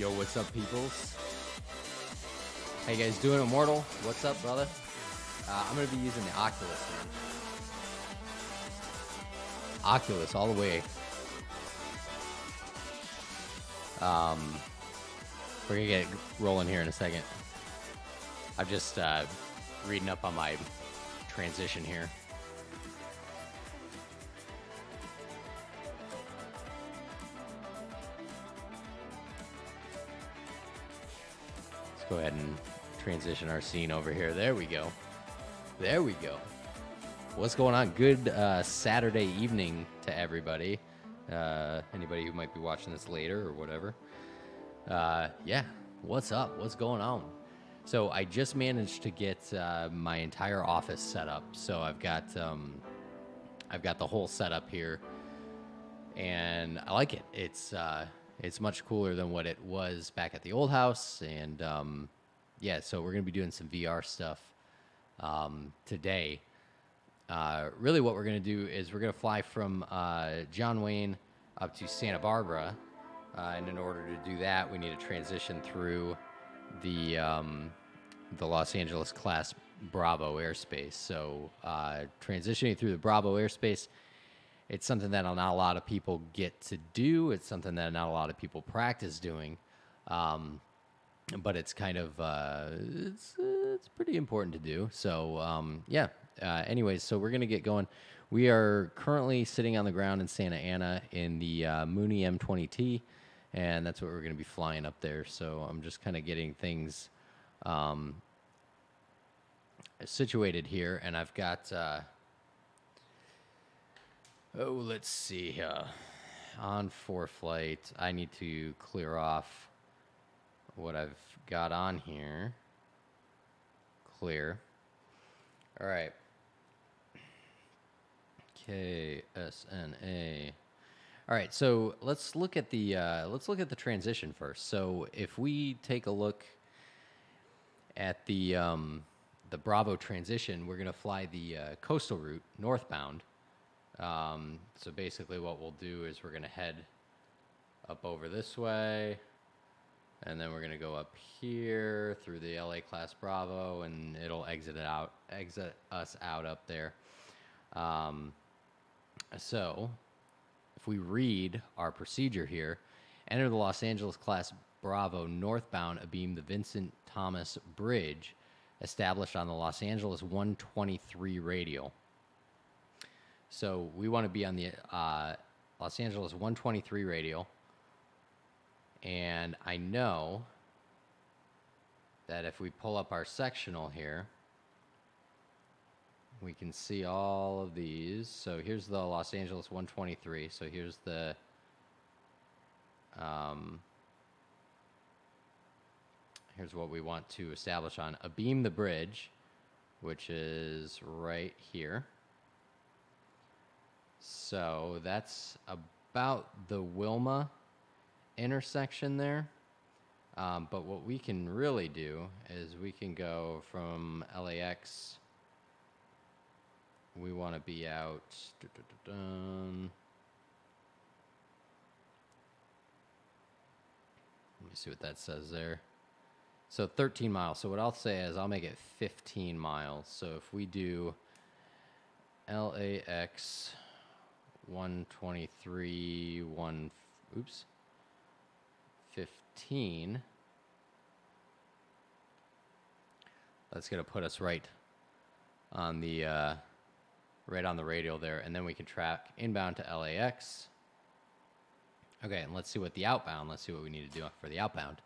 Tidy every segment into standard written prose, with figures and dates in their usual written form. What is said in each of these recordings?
Yo, what's up, peoples? How you guys doing, Immortal? What's up, brother? I'm going to be using the Oculus, man. Oculus all the way. We're going to get rolling here in a second. I'm just reading up on my transition here. Go ahead and transition our scene over here. There we go. There we go. What's going on? Good Saturday evening to everybody. Anybody who might be watching this later or whatever. Yeah, what's up? What's going on? So I just managed to get my entire office set up. So I've got the whole setup here, and I like it. It's much cooler than what it was back at the old house. And yeah, so we're going to be doing some VR stuff today. Really what we're going to do is we're going to fly from John Wayne up to Santa Barbara. And in order to do that, we need to transition through the Los Angeles class Bravo airspace. So transitioning through the Bravo airspace, it's something that not a lot of people get to do. It's something that not a lot of people practice doing. But it's kind of, it's pretty important to do. So, yeah. Anyways, so we're going to get going. We are currently sitting on the ground in Santa Ana in the Mooney M20T, and that's what we're going to be flying up there. So I'm just kind of getting things situated here, and I've got... let's see here. On ForeFlight, I need to clear off what I've got on here. Clear. All right. KSNA. All right, so let's look at the transition first. So if we take a look at the Bravo transition, we're going to fly the coastal route northbound. So basically what we'll do is we're going to head up over this way, and then we're going to go up here through the LA class Bravo, and it'll exit us out up there. So if we read our procedure here, enter the Los Angeles class Bravo northbound abeam the Vincent Thomas Bridge established on the Los Angeles 123 radial. So we want to be on the Los Angeles 123 radial, and I know that if we pull up our sectional here, we can see all of these. So here's the Los Angeles 123. So here's the here's what we want to establish on. Abeam the bridge, which is right here. So that's about the Wilma intersection there. But what we can really do is we can go from LAX. We want to be out. Let me see what that says there. So 13 miles. So what I'll say is I'll make it 15 miles. So if we do LAX 123, 15. That's going to put us right on the radial there, and then we can track inbound to LAX. Okay, and let's see what the outbound. Let's see what we need to do for the outbound.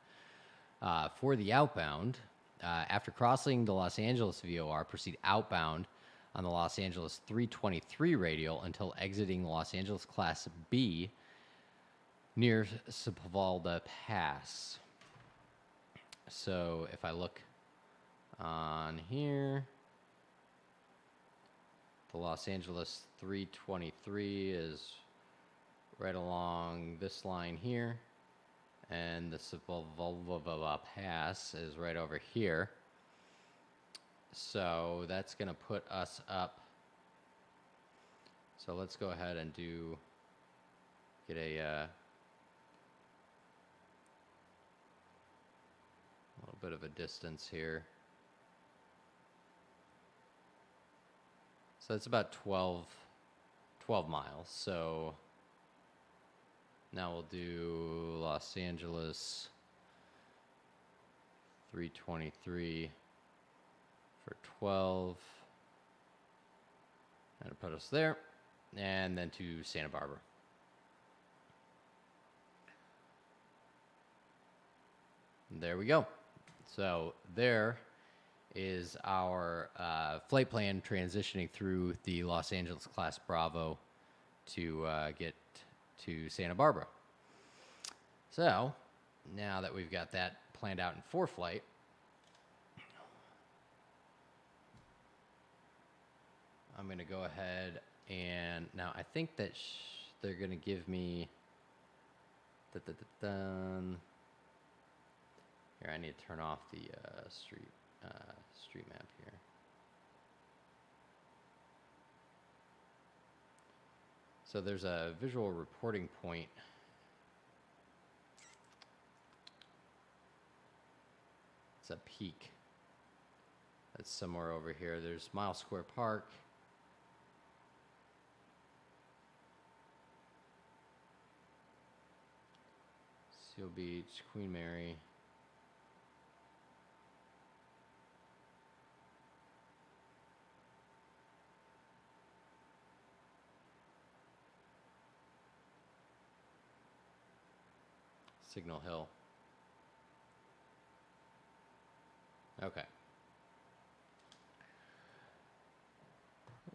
For the outbound, after crossing the Los Angeles VOR, proceed outbound on the Los Angeles 323 radial until exiting the Los Angeles Class B near Sepulveda Pass. So if I look on here, the Los Angeles 323 is right along this line here, and the Sepulveda Pass is right over here. So that's going to put us up. So let's go ahead and get a little bit of a distance here. So it's about 12 miles. So now we'll do Los Angeles 323 for 12. And it'll put us there. And then to Santa Barbara. There we go. So there is our flight plan transitioning through the Los Angeles Class Bravo to get to Santa Barbara. So now that we've got that planned out in ForeFlight, I'm going to go ahead and now I think that they're going to give me here. I need to turn off the street map here. So there's a visual reporting point. It's a peak. That's somewhere over here. There's Mile Square Park. Seal Beach, Queen Mary. Signal Hill. Okay.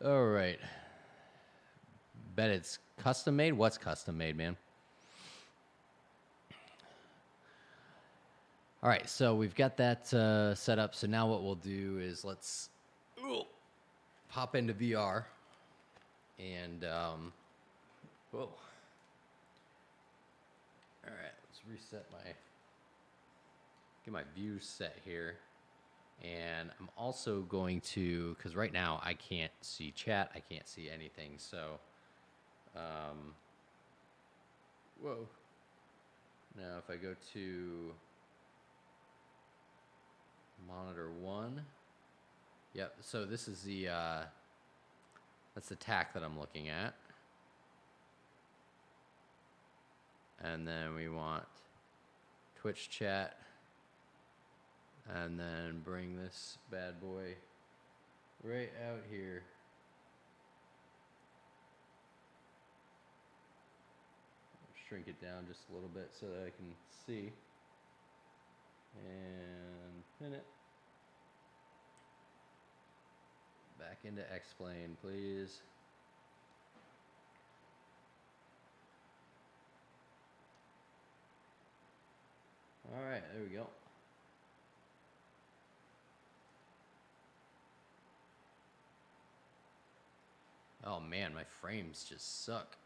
All right. Bet it's custom made? What's custom made, man? All right, so we've got that set up. So now what we'll do is let's pop into VR and whoa. All right, let's reset get my view set here. And I'm also going to, because right now I can't see chat, I can't see anything. So, whoa. Now if I go to monitor 1, yep. So this is that's the TAC that I'm looking at. And then we want Twitch chat. And then bring this bad boy right out here. Shrink it down just a little bit so that I can see. And pin it. Back into X-Plane, please. All right, there we go. Oh man, my frames just suck.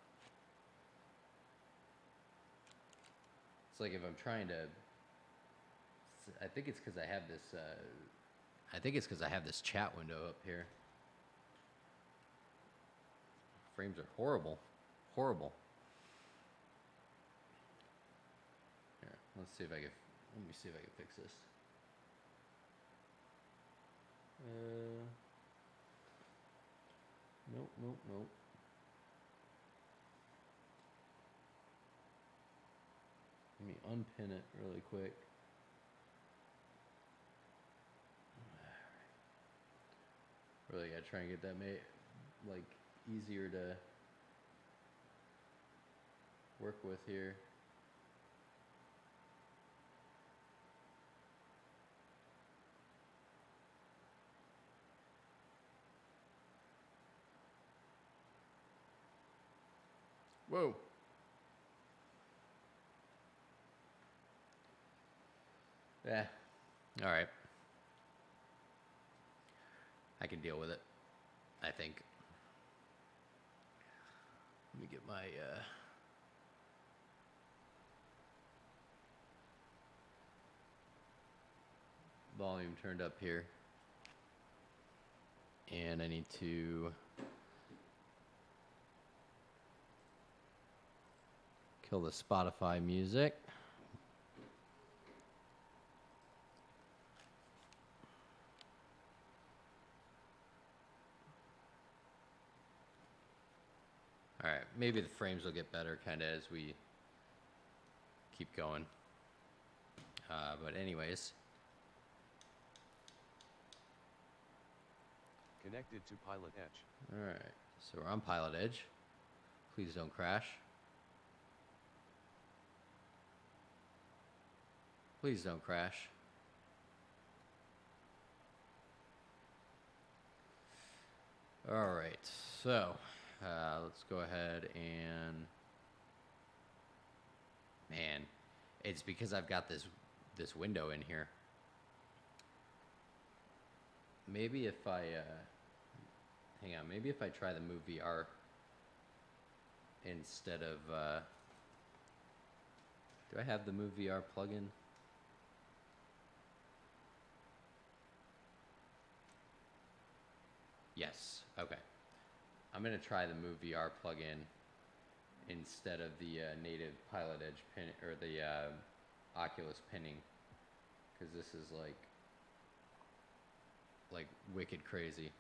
It's like if I'm trying to, I think it's because I have this, chat window up here. Frames are horrible, horrible. Here, let me see if I can fix this. Nope. Let me unpin it really quick. Really gotta try and get that like easier to work with here. Whoa. Yeah. All right. I can deal with it, I think. Let me get my volume turned up here. And I need to kill the Spotify music. All right, maybe the frames will get better kind of as we keep going. But anyways. Connected to PilotEdge. All right, so we're on PilotEdge. Please don't crash. Please don't crash. All right, so let's go ahead and, man, it's because I've got this window in here. Maybe if I hang on, maybe if I try the Move VR instead of do I have the Move VR plugin? Yes. Okay. I'm gonna try the Move VR plugin instead of the native PilotEdge pin or the Oculus pinning, because this is like wicked crazy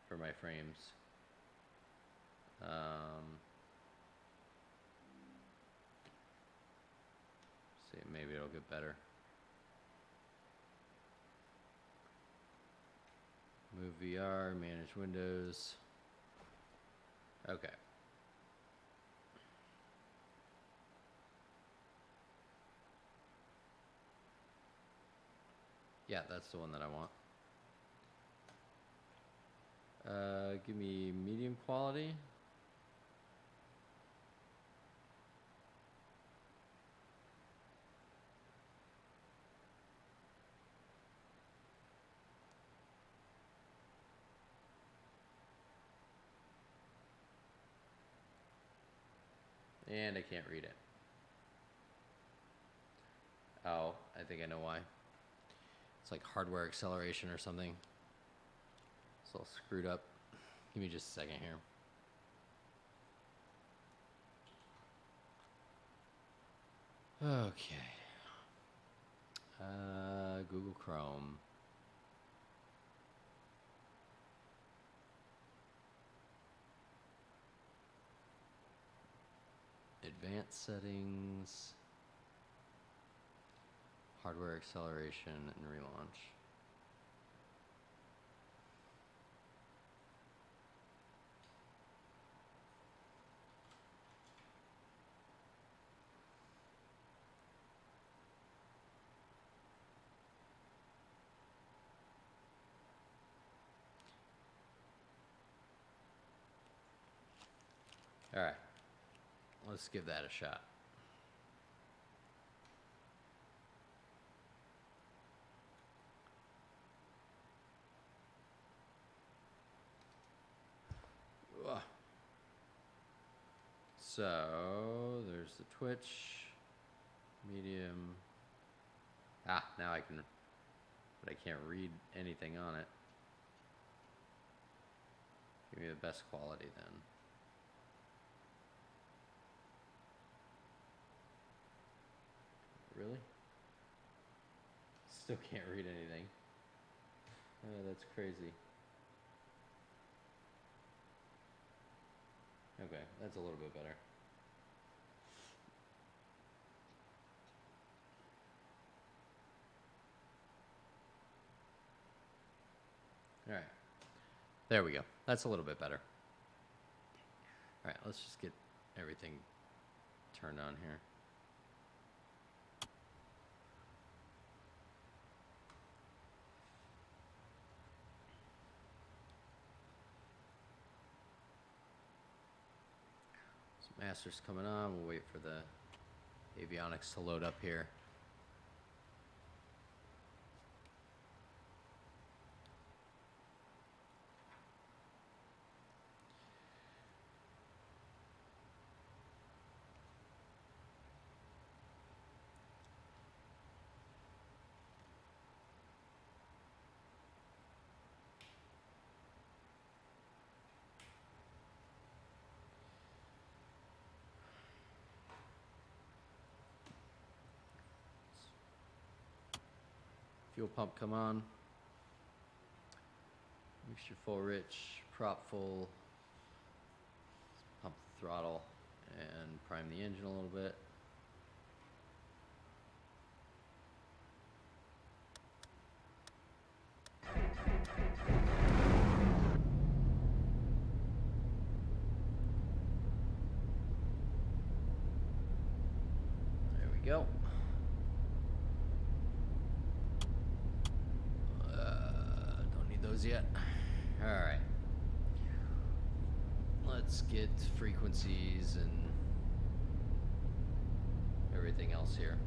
for my frames. See, maybe it'll get better. Move VR, manage windows. Okay. Yeah, that's the one that I want. Give me medium quality. And I can't read it. Oh, I think I know why. It's like hardware acceleration or something. It's all screwed up. Give me just a second here. Okay. Google Chrome. Advanced settings. Hardware acceleration and relaunch. All right, let's give that a shot. Ugh. So there's the Twitch, medium. Ah, now I can, but I can't read anything on it. Give me the best quality then. Really? Still can't read anything. Oh, that's crazy. Okay, that's a little bit better. All right. There we go. That's a little bit better. All right, let's just get everything turned on here. So master's coming on. We'll wait for the avionics to load up here. Fuel pump come on. Mixture full rich, prop full. Let's pump the throttle and prime the engine a little bit. There we go. Yet. All right. Let's get frequencies and everything else here.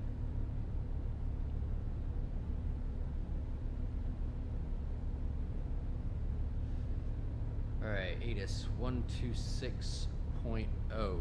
All right, ATIS 126.0.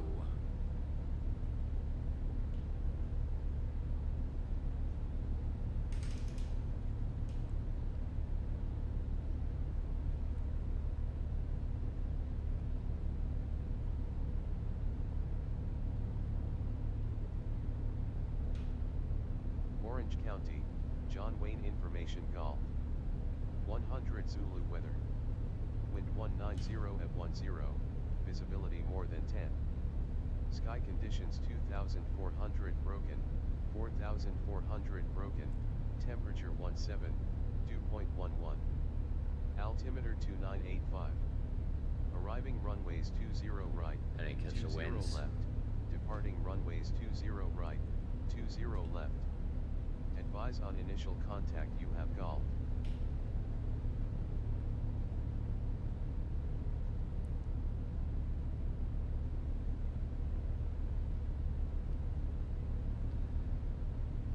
Orange County, John Wayne Information Golf. 100 Zulu weather. Wind 190 at 10, visibility more than 10. Sky conditions 2400 broken, 4400 broken, temperature 17, dew point 11. Altimeter 2985. Arriving runways 20 right, I didn't catch the 20 winds. left. Departing runways 20 right, 20 left. Advise on initial contact, you have golf.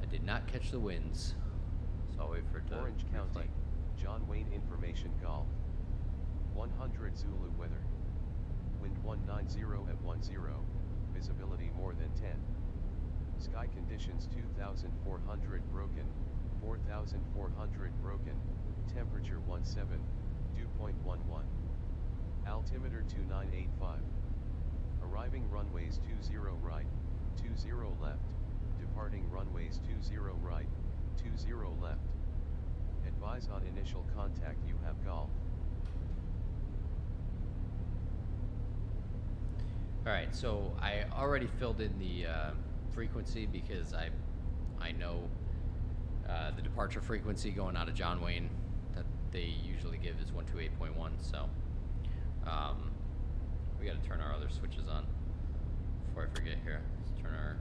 I did not catch the winds, so I'll wait for it to Orange County, John Wayne Information Golf. 100 Zulu weather. Wind 190 at 10, visibility more than 10. Sky conditions 2400 broken, 4400 broken, temperature 17, dew point 11. Altimeter 2985. Arriving runways 20 right, 20 left. Departing runways 20 right, 20 left. Advise on initial contact, you have golf. All right, so I already filled in the frequency because I know the departure frequency going out of John Wayne that they usually give is 128.1. So we got to turn our other switches on before I forget here. Let's turn our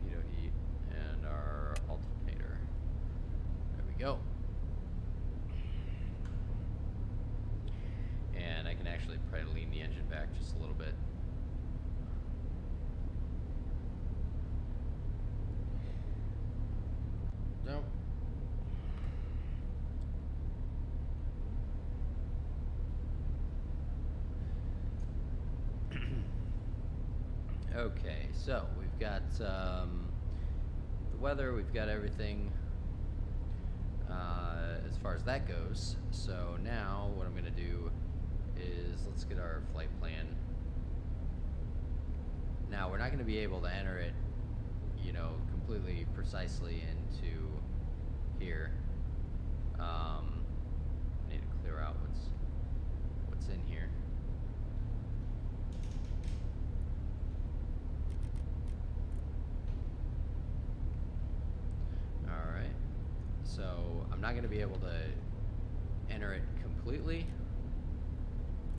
pitot heat and our alternator. There we go. And I can actually probably lean the engine back just a little bit. No. Okay, so we've got the weather, we've got everything as far as that goes. So now what I'm going to do is let's get our flight plan. Now we're not going to be able to enter it, you know, completely precisely into here. I need to clear out what's in here. All right. So I'm not going to be able to enter it completely,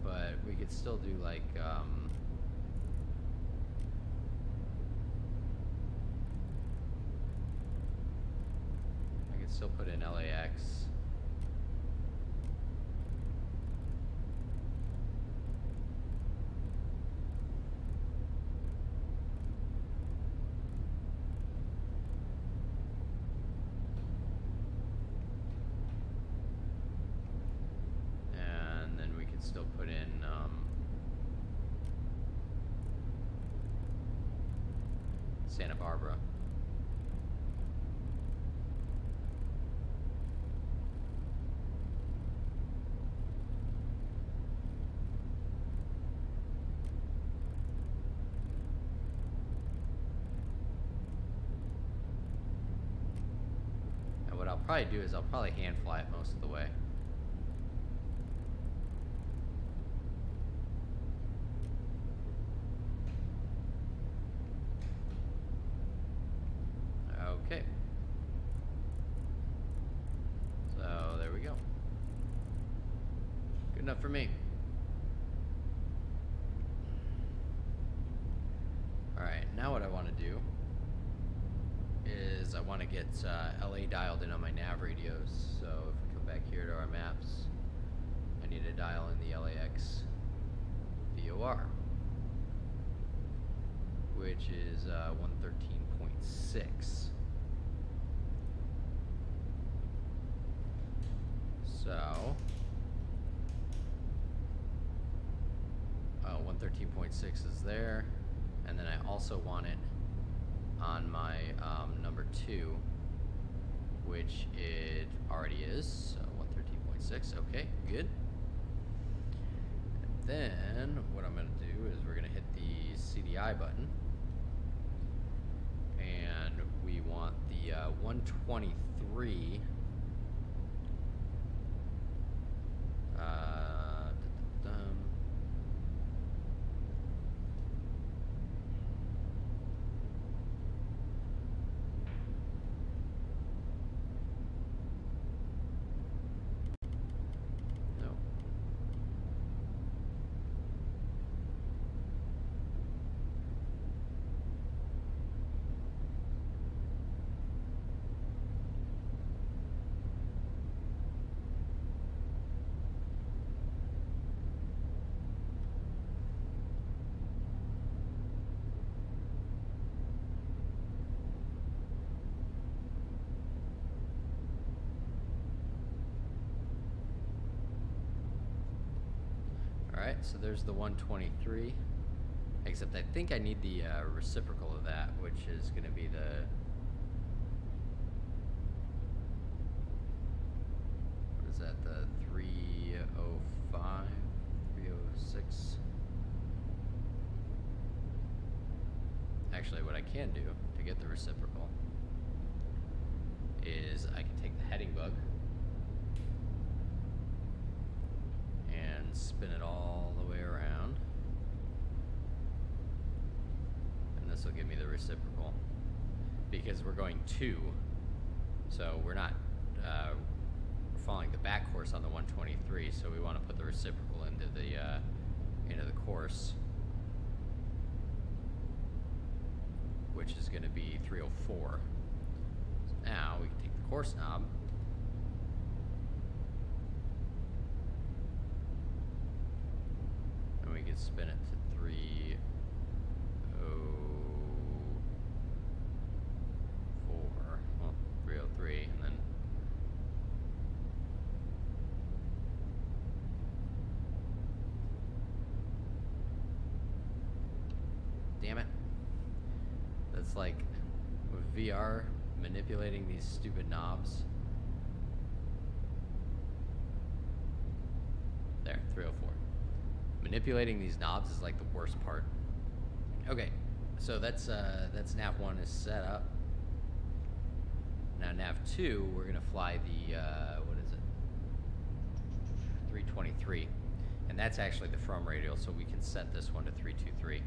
but we could still do like I could still put in LAX. And then we could still put in Santa Barbara. And what I'll probably do is I'll probably hand fly it most of the way. Okay. So there we go. Good enough for me. Alright, now what I want to do is I want to get LA dialed in on my nav radios. So if we come back here to our maps, I need to dial in the LAX VOR, which is 113.6. So 113.6 is there, and then I also want it on my number 2, which it already is, so 113.6. Okay, good. And then what I'm going to do is we're going to hit the CDI button, and we want the 123 Alright, so there's the 123, except I think I need the reciprocal of that, which is going to be the, what is that, the 305, 306? Actually, what I can do to get the reciprocal is I can take the heading bug and spin it all the way around, and this will give me the reciprocal, because we're going 2, so we're not we're following the back course on the 123, so we want to put the reciprocal into the course, which is going to be 304. So now we can take the course knob and we can spin it to 304, well, 303, and then damn it. That's like with VR manipulating these stupid knobs. There, 304. Manipulating these knobs is like the worst part. Okay, so that's nav 1 is set up. Now nav 2, we're gonna fly the what is it? 323, and that's actually the from radial, so we can set this one to 323.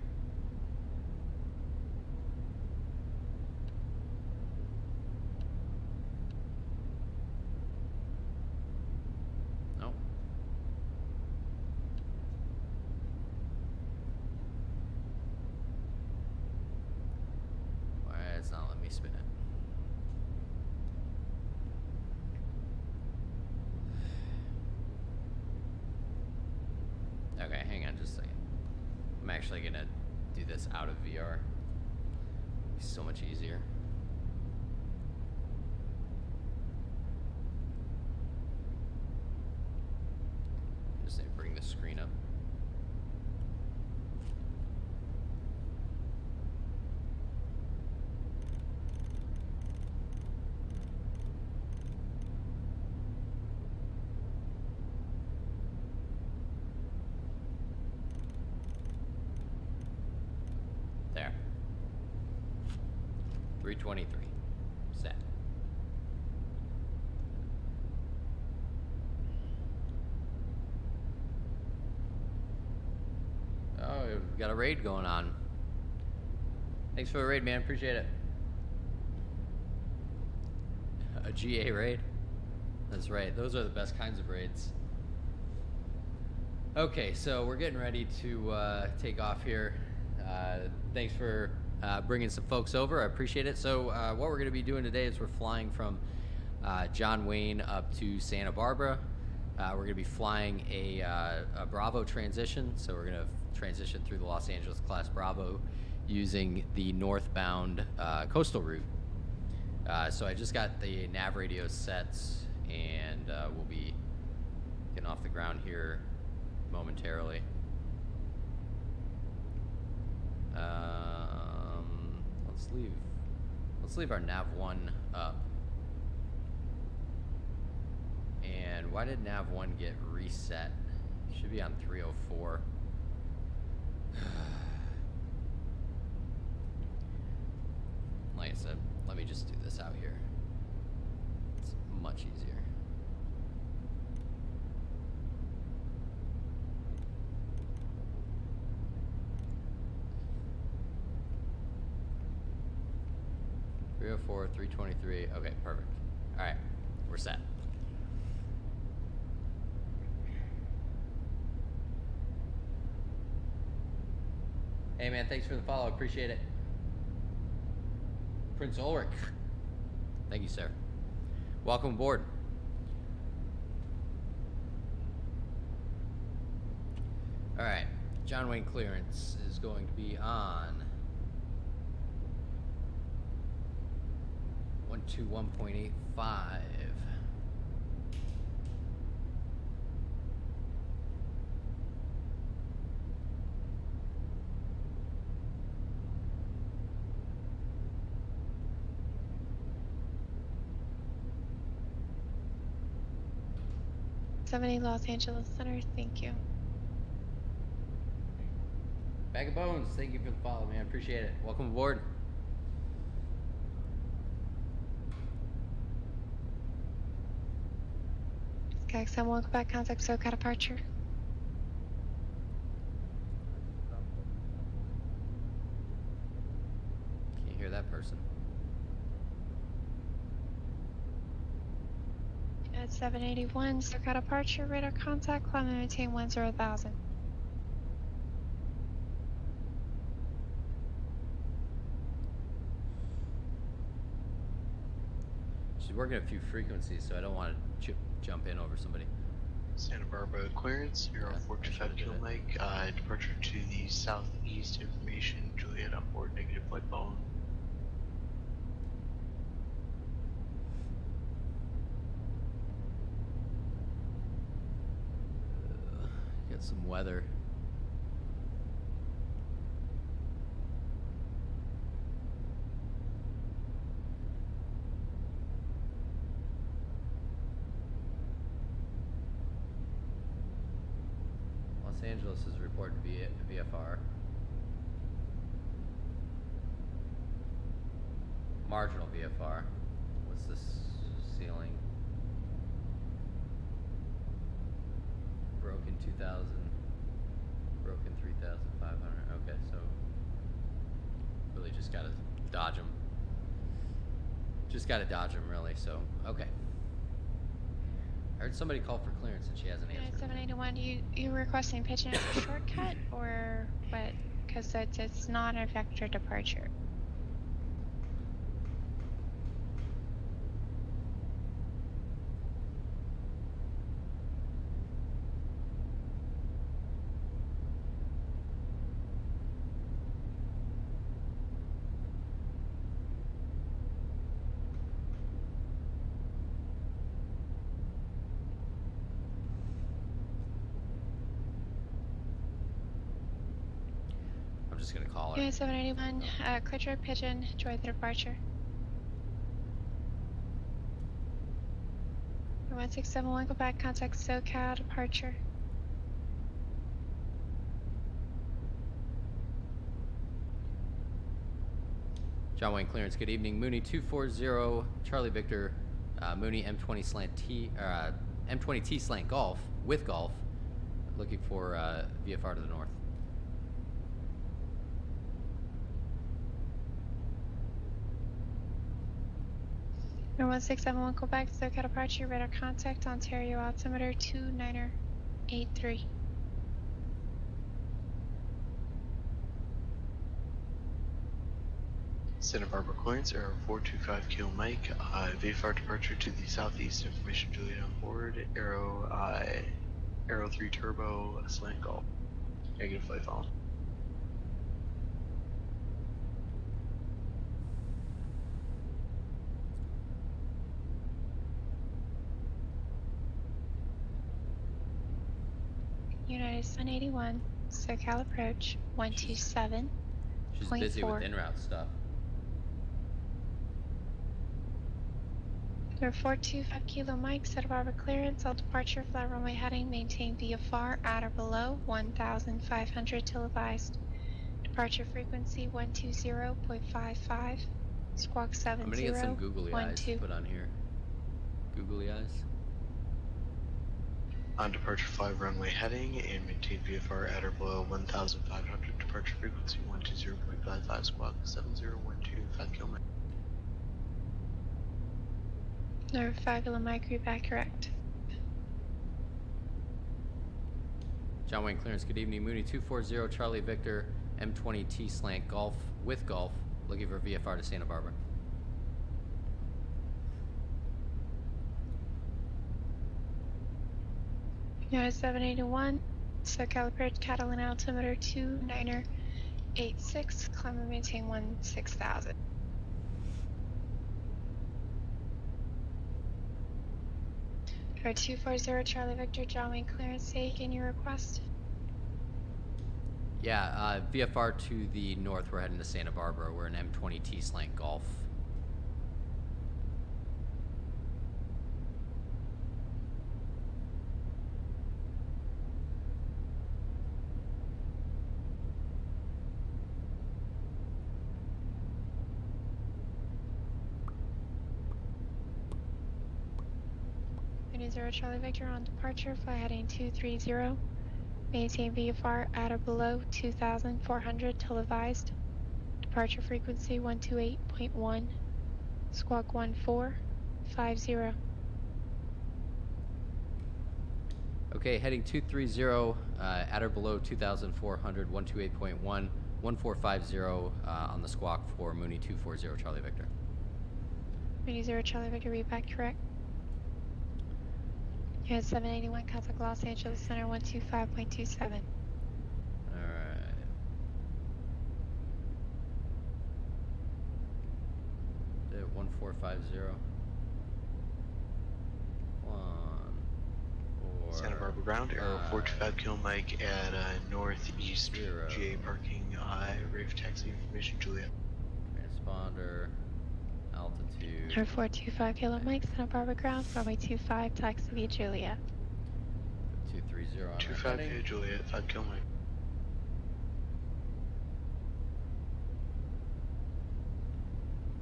on just a second. I'm actually gonna do this out of VR. It's so much easier. Just need to bring the screen up. There. 323. Set. Oh, we've got a raid going on. Thanks for the raid, man. Appreciate it. A GA raid? That's right. Those are the best kinds of raids. Okay, so we're getting ready to take off here. Thanks for bringing some folks over. I appreciate it. So what we're going to be doing today is we're flying from John Wayne up to Santa Barbara. We're going to be flying a Bravo transition. So we're going to transition through the Los Angeles class Bravo using the northbound coastal route. So I just got the nav radio set, and we'll be getting off the ground here momentarily. Let's leave our nav 1 up. And why did nav 1 get reset? It should be on 304. Like I said, let me just do this out here. It's much easier. .304, 323. Okay, perfect. All right, we're set. Hey man, thanks for the follow. Appreciate it. Prince Ulrich. Thank you, sir. Welcome aboard. All right, John Wayne clearance is going to be on 121.85. Los Angeles Center, thank you. Bag of Bones, thank you for the follow, man. Appreciate it. Welcome aboard. XM, welcome back. Contact SoCal departure. Can't hear that person. At 781, SoCal departure, radar contact, climb and maintain 10,000. She's working a few frequencies, so I don't want to jump in over somebody. Santa Barbara clearance, you're on 425 Kill Mike, departure to the southeast, information, Juliet on board, negative flight bone. Get some weather. Los Angeles is reported via VFR. Marginal VFR. What's this ceiling? Broken 2,000. Broken 3,500. Okay, so really just gotta dodge them. Just gotta dodge them, really. So okay. I heard somebody call for clearance and she hasn't answered. 781, you requesting pitching as a shortcut or what? Because it's not a vector departure. I'm just gonna call her. Yeah, 781, clear pigeon, enjoy the departure. 1671, go back, contact SoCal, departure. John Wayne clearance, good evening. Mooney 240, Charlie Victor, Mooney M20 slant T, M20T slant golf, with golf, looking for VFR to the north. Number 1671, Quebec, SoCal departure, radar contact, Ontario altimeter 2983. Santa Barbara clearance, Aero 425 Kilo Mike, VFR departure to the southeast, information Juliet on board, Aero 3 Turbo, slant golf. Negative flight follow. United 181, SoCal approach 127. She's busy with en route stuff. Number 425 Kilo Mike, Santa Barbara clearance, all departure, flat runway heading, maintain VFR at or below 1,500 till advised. Departure frequency 120.55, squawk 70. I'm gonna get some googly eyes put on here. Googly eyes. On departure, fly runway heading and maintain VFR at or below 1,500. Departure frequency 120.55, squawk 70125 km. Number 5 Kilo Mike, read correct. John Wayne clearance, good evening. Mooney 240, Charlie Victor, M20T slant golf, with golf, looking for VFR to Santa Barbara. United 781, SoCal approach, Catalan altimeter 2986, climb and maintain 16,000. Number 240, Charlie Victor, John Wayne clearance, say again your request. Yeah, VFR to the north, we're heading to Santa Barbara. We're an M20T slant golf. Zero Charlie Victor on departure, fly heading 230. Maintain VFR at or below 2,400 till advised. Departure frequency 128.1, squawk 1450. Okay, heading 230, at or below 2,400, 128.1, 1450 on the squawk for Mooney 240, Charlie Victor. Mooney 0 Charlie Victor, read back correct. You had 781, contact Los Angeles Center 125.27. Alright. Did 1450. 1, 4. Santa Barbara ground, Aero 425 Kilo Mike at northeast 0. GA parking, Rave taxi information Juliet. Transponder. Altitude. Number 425 Kilo Mike, Santa Barbara ground, runway 25, taxi via Juliet. 230 on 25 via Juliet, 5 Kilo Mike.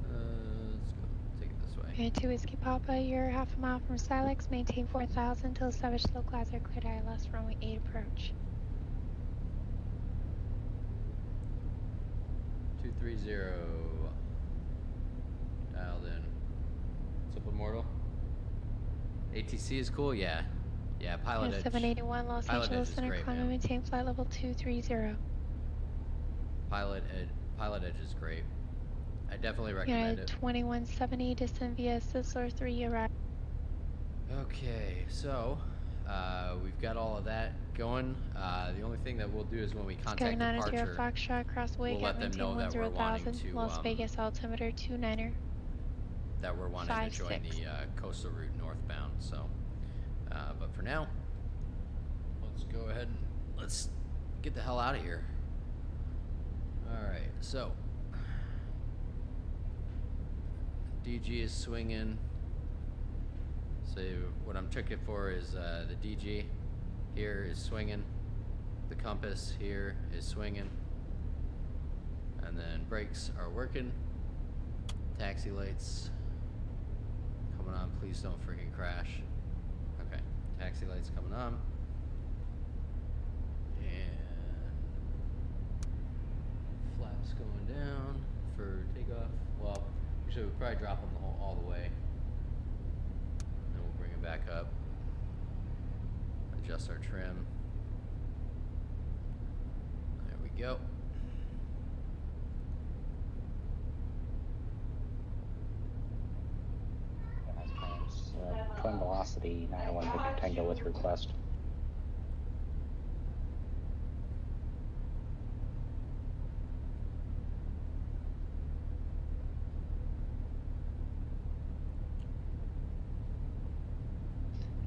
Let's go. Take it this way. And 2 Whiskey Papa, you're half a mile from Silex, maintain 4,000 till established low clouds are cleared ILS, runway 8 approach. 230. Dialed in. What's up with Mortal? ATC is cool? Yeah. Yeah, PilotEdge. 781 Los Angeles Center, climb and maintain flight level 230. PilotEdge is great. I definitely recommend it. 2170, descend via Sizzler 3 arrive. Okay, so we've got all of that going. The only thing that we'll do is when we contact departure, Foxtrot, cross we'll let them know that we're wanting to Las Vegas altimeter 29er. That we're wanting to join the coastal route northbound. So, but for now, let's go ahead and let's get the hell out of here. Alright, so DG is swinging. So what I'm checking for is the DG here is swinging. The compass here is swinging. And then brakes are working. Taxi lights coming on. Please don't freaking crash. Okay, taxi lights coming on. And flaps going down for takeoff. Well, actually we'll probably drop them all the way. Then we'll bring it back up. Adjust our trim. There we go. Twin velocity 901 Victor Tango with request.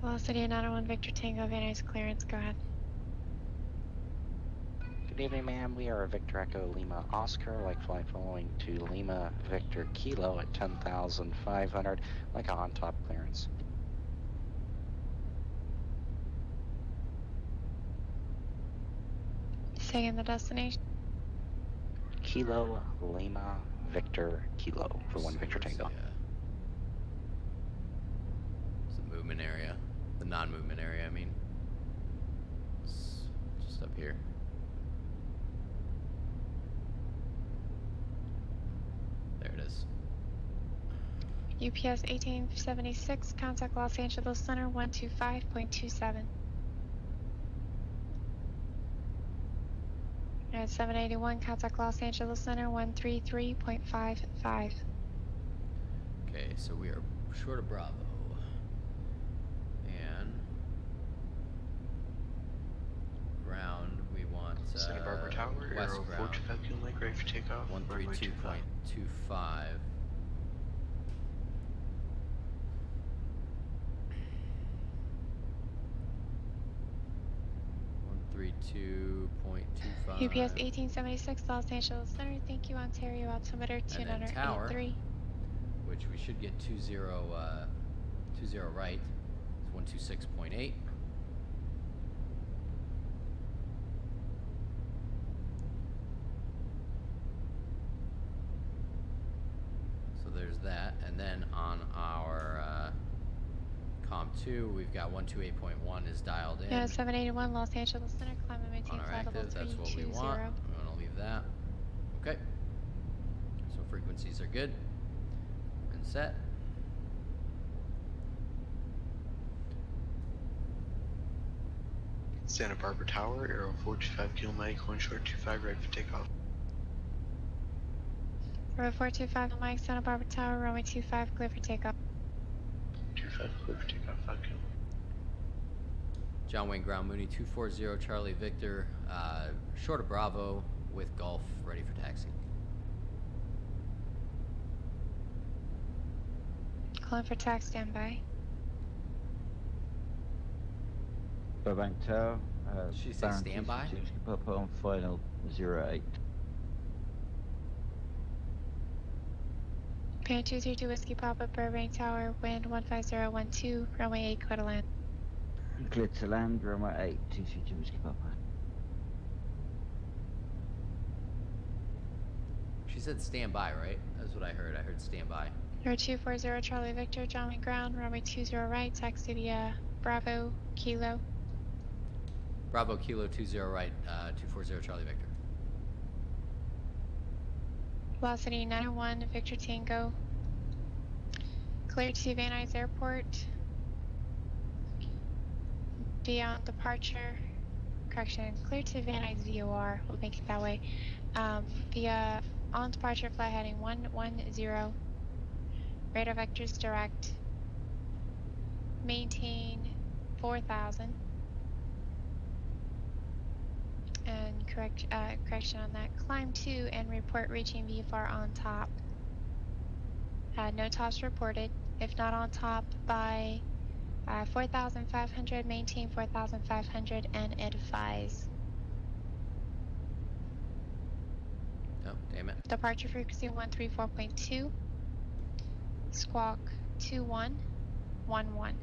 Velocity 901 Victor Tango, Van Nuys clearance, go ahead. Good evening, ma'am. We are Victor Echo Lima Oscar, like flight following to Lima Victor Kilo at 10,500, like a on top clearance. Saying the destination. Kilo Lima Victor Kilo for 1 Victor Tango. Yeah. It's the movement area. The non-movement area, I mean. It's just up here. There it is. UPS 1876, contact Los Angeles Center 125.27. At 781, contact Los Angeles Center 133.55. Okay, so we are short of Bravo. And ground, we want Santa Barbara Tower, west Aero ground. 425 Kilo Mike, ready for takeoff. 132.25. UPS 1876, Los Angeles Center. Thank you, Ontario altimeter And then tower, 2983. which we should get 20 right. It's 126.8. So there's that, and then on our COM2, we've got 128.1 is dialed in. Yeah, 781, Los Angeles Center. Climb and maintain On our flight level active, that's what we 320. want. I'm gonna leave that. Okay. So frequencies are good and set. Santa Barbara Tower, Aero 425 Kilo Mike, 1 short 25, ready for takeoff. Road 425 Mike, Santa Barbara Tower, runway 25, clear for takeoff. 25, clear for takeoff, 5 Kilo. John Wayne Ground Mooney 240 Charlie Victor, short of Bravo with Golf, ready for taxi. Calling for tax, standby. Burbank Tower. She said standby? Pop on final 08. Pan 232 Whiskey Papa, Burbank Tower, wind 15012, runway 8, clear to land. Clear to land, runway 8, 232 Whiskey Papa. She said standby, right? That's what I heard. I heard standby. Road 240 Charlie Victor, John Wayne Ground, runway 20 right, taxi via Bravo, Kilo. Bravo Kilo 20 right, 240 Charlie Victor. Velocity 901, Victor Tango. Clear to Van Nuys Airport. Beyond departure. Correction, clear to Van Nuys VOR. We'll make it that way. Via on departure flight heading 110. Radar vectors direct. Maintain 4,000. And correction on that. Climb 2 and report reaching VFR on top. No tops reported. If not on top by 4,500, maintain 4,500 and advise. Departure frequency 134.2. Squawk 2111.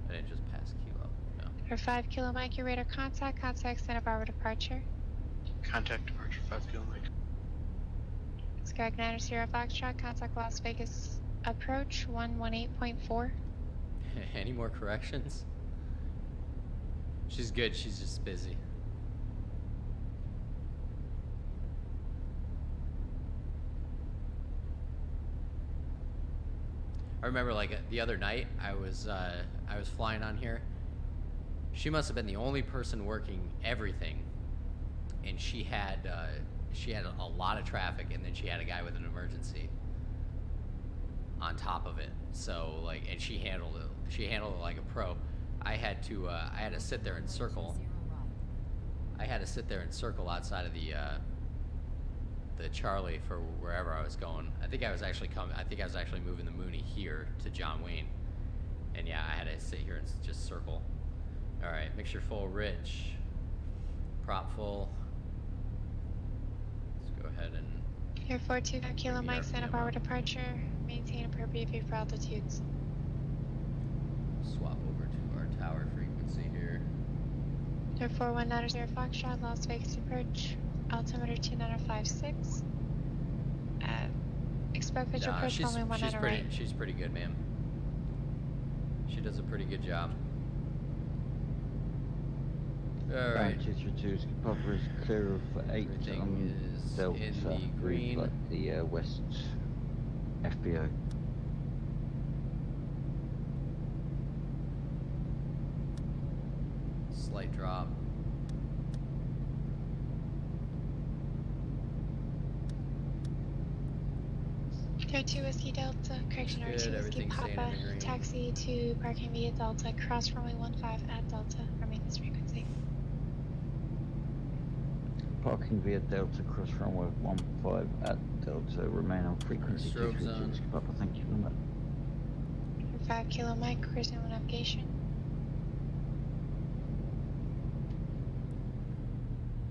I didn't just pass Kilo. No. For 5 Kilo Mike, your radar contact. Contact Santa Barbara departure. Contact departure 5 Kilo Mike. Sky Commander Sierra Foxtrot, contact Las Vegas approach 118.4. Any more corrections? She's good. She's just busy. I remember like the other night I was flying on here. She must have been the only person working everything, and she had a lot of traffic, and then she had a guy with an emergency on top of it. So like, and she handled it. She handled it like a pro. I had to sit there and circle. I had to sit there and circle outside of the Charlie for wherever I was going. I think I was actually moving the Mooney here to John Wayne, and yeah, I had to sit here and just circle. All right, mixture full, rich, prop full. Let's go ahead and. Air 425 Kilo Mike, Santa Barbara departure. Maintain appropriate view for altitudes. Swap over to our tower frequency here. Air 4190 Foxtrot, Las Vegas approach. Altimeter 2956. Expect pitch approach only 19 right. She's pretty good, ma'am. She does a pretty good job. All right. 232 Papa is clear of 8 Everything is Delta in the green. Like the West FBO. Slight drop. Air 2 Whiskey Delta, correction, Air 2 Whiskey Papa, taxi to parking via Delta, cross runway 15 at Delta, remain this frequency. Parking via Delta, cross runway 15 at Delta, remain on frequency Strobe 232 zone. Whiskey Papa, thank you very much. For 5 Kilo Mike, cruising with navigation.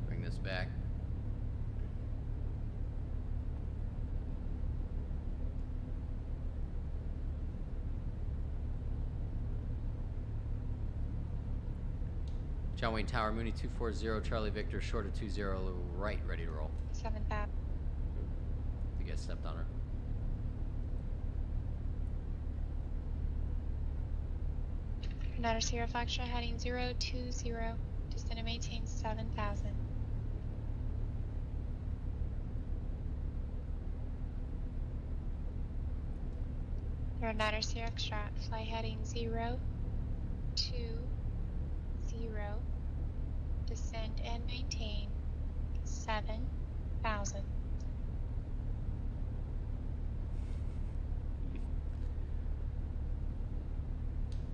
Bring this back. John Wayne Tower, Mooney 240, Charlie Victor, short of 20, right, ready to roll. 7,000. You guys stepped on her. United Sierra Foxtrot heading 020, descend and maintain 7,000. United Sierra Foxtrot, fly heading 020, descend and maintain 7,000.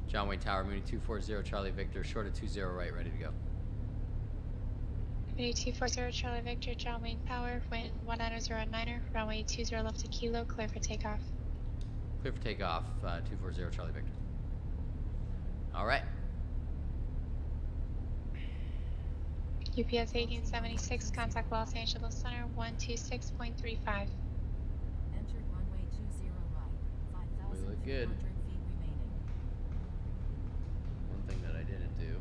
John Wayne Tower, Mooney 240, Charlie Victor, short of 20, right, ready to go. Mooney 240, Charlie Victor, John Wayne Power, wind 190er, runway 20 left to kilo, clear for takeoff. Clear for takeoff, 240, Charlie Victor. All right. UPS 1876, contact Los Angeles Center 126.35. Entered runway 20 right. We look good. 5,400 feet remaining. One thing that I didn't do,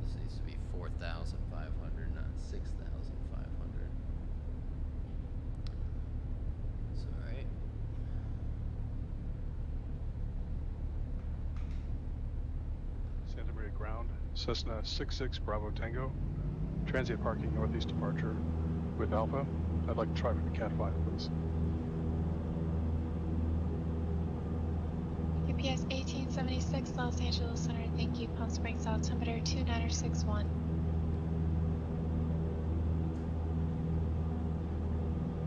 this needs to be 4,500, not 6,500. That's all right. Santa Maria ground, Cessna 66 Bravo Tango, transient parking northeast departure with Alpha. I'd like to try for the Cat 5, please. UPS 1876, Los Angeles Center, thank you. Palm Springs altimeter 2961.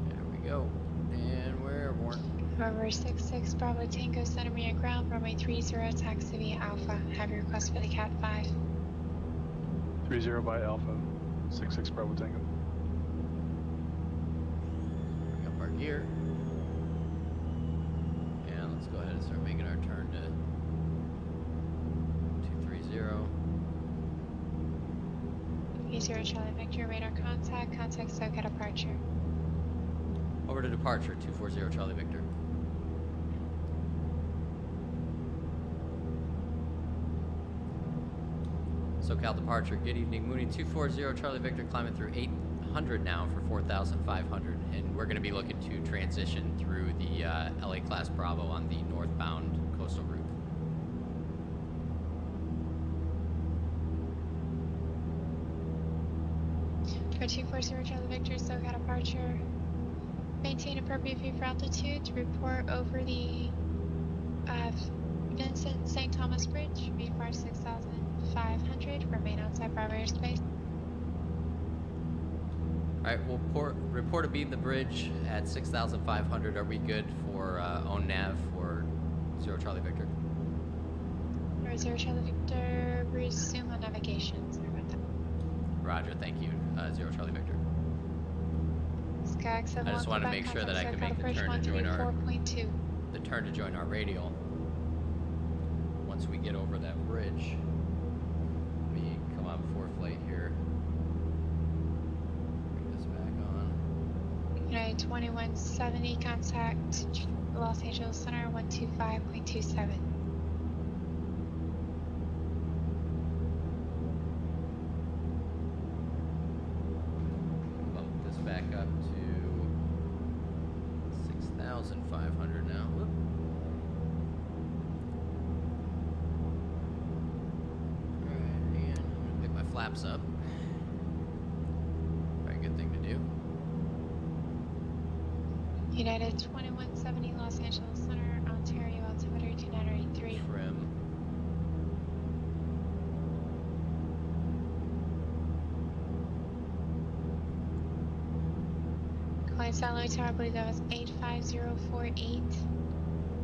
There we go. And we're airborne. Runway 66, Bravo Tango, Santa Maria ground, runway 30, taxi via Alpha. Have your request for the Cat 5. 30 by Alpha, 66 Bravo Tango. Bring up our gear. And let's go ahead and start making our turn to 230. 240 Charlie Victor, radar contact, contact SoCal departure. Over to departure, 240 Charlie Victor. SoCal departure, good evening. Mooney 240 Charlie Victor, climbing through 800 now for 4,500. And we're going to be looking to transition through the LA Class Bravo on the northbound coastal route. For 240 Charlie Victor, SoCal departure. Maintain appropriate view for altitude to report over the Vincent St. Thomas Bridge, VFR 6,500, remain outside Bravo airspace. Alright, we'll report a beam the bridge at 6,500. Are we good for own nav for 0 Charlie Victor? For 0 Charlie Victor, resume on navigation. Sorry about that. Roger, thank you, 0 Charlie Victor. Sky I just want to make sure that I can make the turn to join our radial. Once we get over that bridge, let me come on before flight here. Bring this back on. United 2170, contact Los Angeles Center 125.27. Bump this back up to 6,500 now. Whoop. Alright, and I'm gonna pick my flaps up. Very good thing to do. United 2170, Los Angeles Center, Ontario, altimeter 2983. Trim. Calling Satellite Tower, I believe that was 85048. We're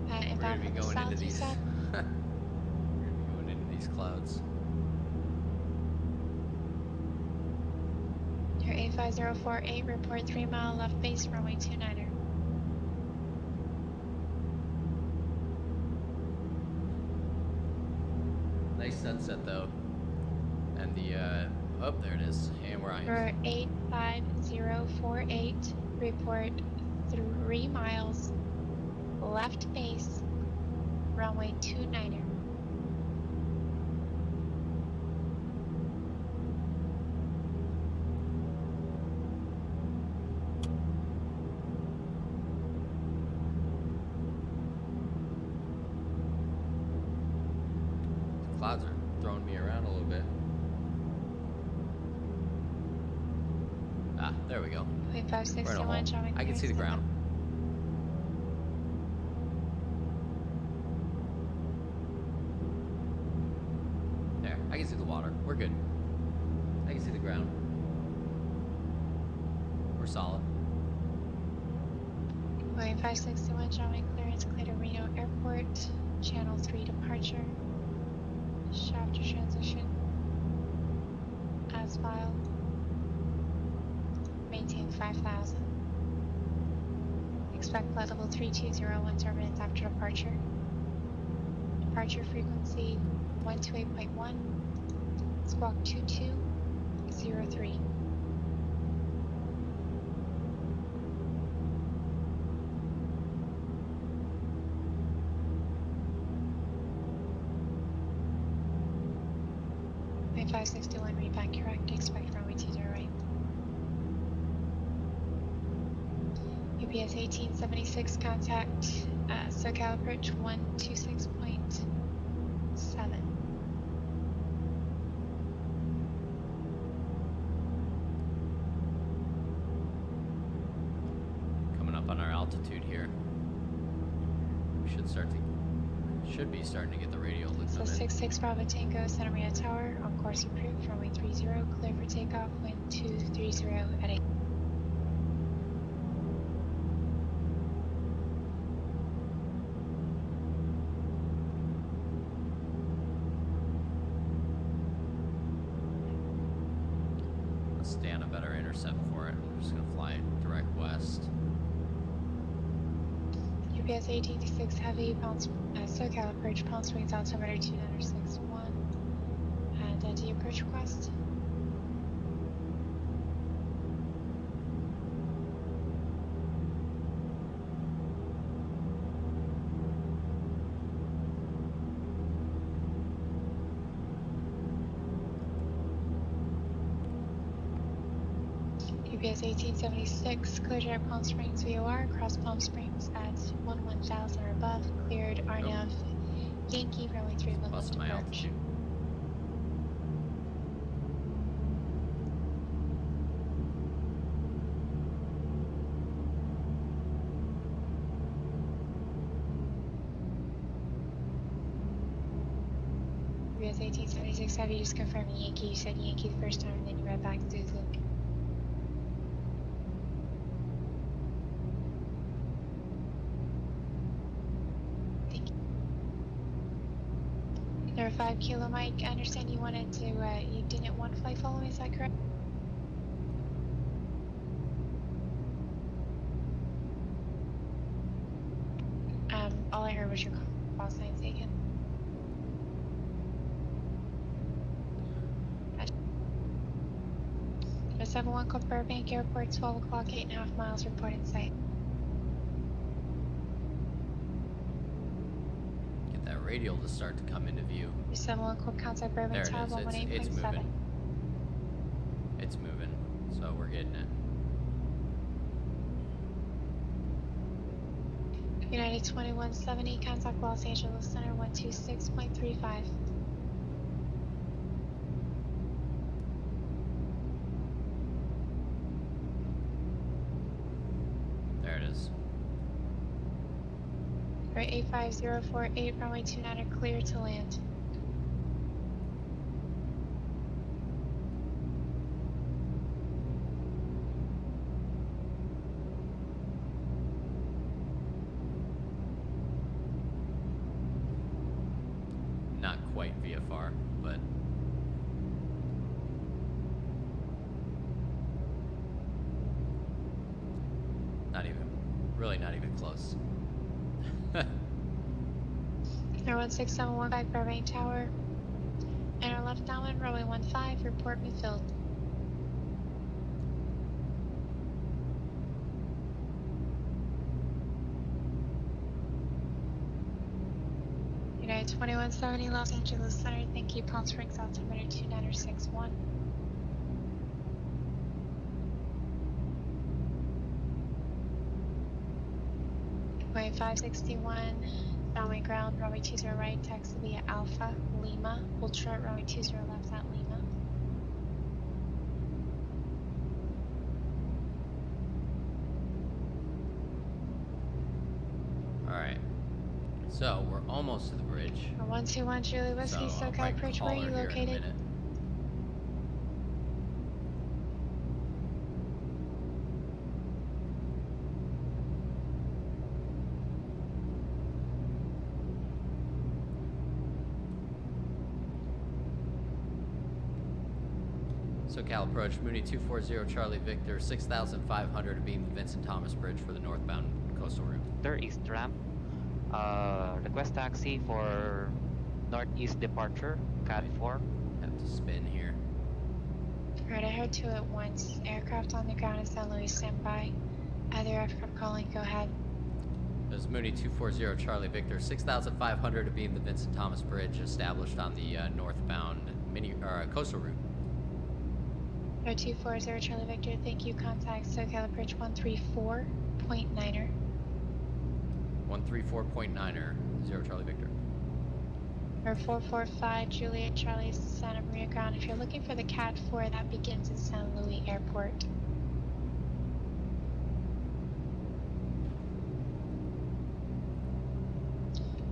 gonna Inbound be from the going south, into you these. said? We're gonna be going into these clouds. Your 85048, report 3 mile left base, runway 29er. Nice sunset though. And the oh, there it is. And we're on. For 85048, report 3 miles left base, runway 29er. The clouds are throwing me around a little bit. Ah, there we go. We're in a 561, hole. showing I can see the ground. There, I can see the water. We're good. I can see the ground. We're solid. Boeing 561, showing clearance clear to Reno Airport, Channel 3 departure, shaft to transition, as filed, maintain 5,000. Expect flight level 320 turbulence after departure. Departure frequency 128.1, squawk 2203. Boeing 561, read back correct, expect runway 20 right. UPS 1876, contact SoCal approach 126.7. Coming up on our altitude here. We should be starting to get the radial to So come in. 66 Bravo Tango, Santa Maria Tower, on course approved, runway 30, clear for takeoff, wind 230 at 8. Let's stay on a better intercept for it. We're just gonna fly direct west. UPS 1826 Heavy, SoCal approach, Palm Springs altimeter 2961. And do you approach request? UPS 1876, cleared at Palm Springs VOR, cross Palm Springs at 11,000 or above, cleared RNAV Yankee, runway 31 left Busting my approach. altitude. UPS 1876, have you just confirmed Yankee? You said Yankee the first time and then you read back Zulu. Thank you. Number 5 Kilo Mike, I understand you wanted to, you didn't want flight follow, is that correct? All I heard was your call sign taken. Number 71 call Burbank Airport, 12 o'clock, 8.5 miles, report in sight. Get that radial to start to come into view. Number 71 call contact There Burbank it Tower, is. It's 118.7. moving. It's moving. So we're getting it. United 2170, contact Los Angeles Center 126.35. There it is. For 85048, runway 29 are clear to land. Not quite VFR, but not even, really not even close. Air 16715 Burbank Tower. Enter left downwind, runway 15, report me filled. United 2170 Los Angeles Center, thank you, Palm Springs altimeter 2961. Runway 561, downwind ground, runway 20 right, taxi via Alpha, Lima, hold short, runway 20 left at Lima. Alright. So we're almost to the bridge. 121 Julie Whiskey, So I'll SoCal probably Bridge, call where are her you here in a located? minute. SoCal approach, Mooney 240 Charlie Victor, 6,500 to beam the Vincent Thomas Bridge for the northbound coastal route. East ramp. Request taxi for northeast departure, CAD 4. Have to spin here. Alright, I heard two at once. Aircraft on the ground in San Luis, stand by. Other aircraft calling, go ahead. This is Mooney 240 Charlie Victor, 6,500 to beam the Vincent Thomas Bridge established on the northbound coastal route. Air 240 Charlie Victor, thank you. Contact SoCal Approach 134.9er. 134.9er, 0 Charlie Victor. Air 445 Juliet Charlie Santa Maria ground. If you're looking for the CAD 4, that begins at San Luis Airport.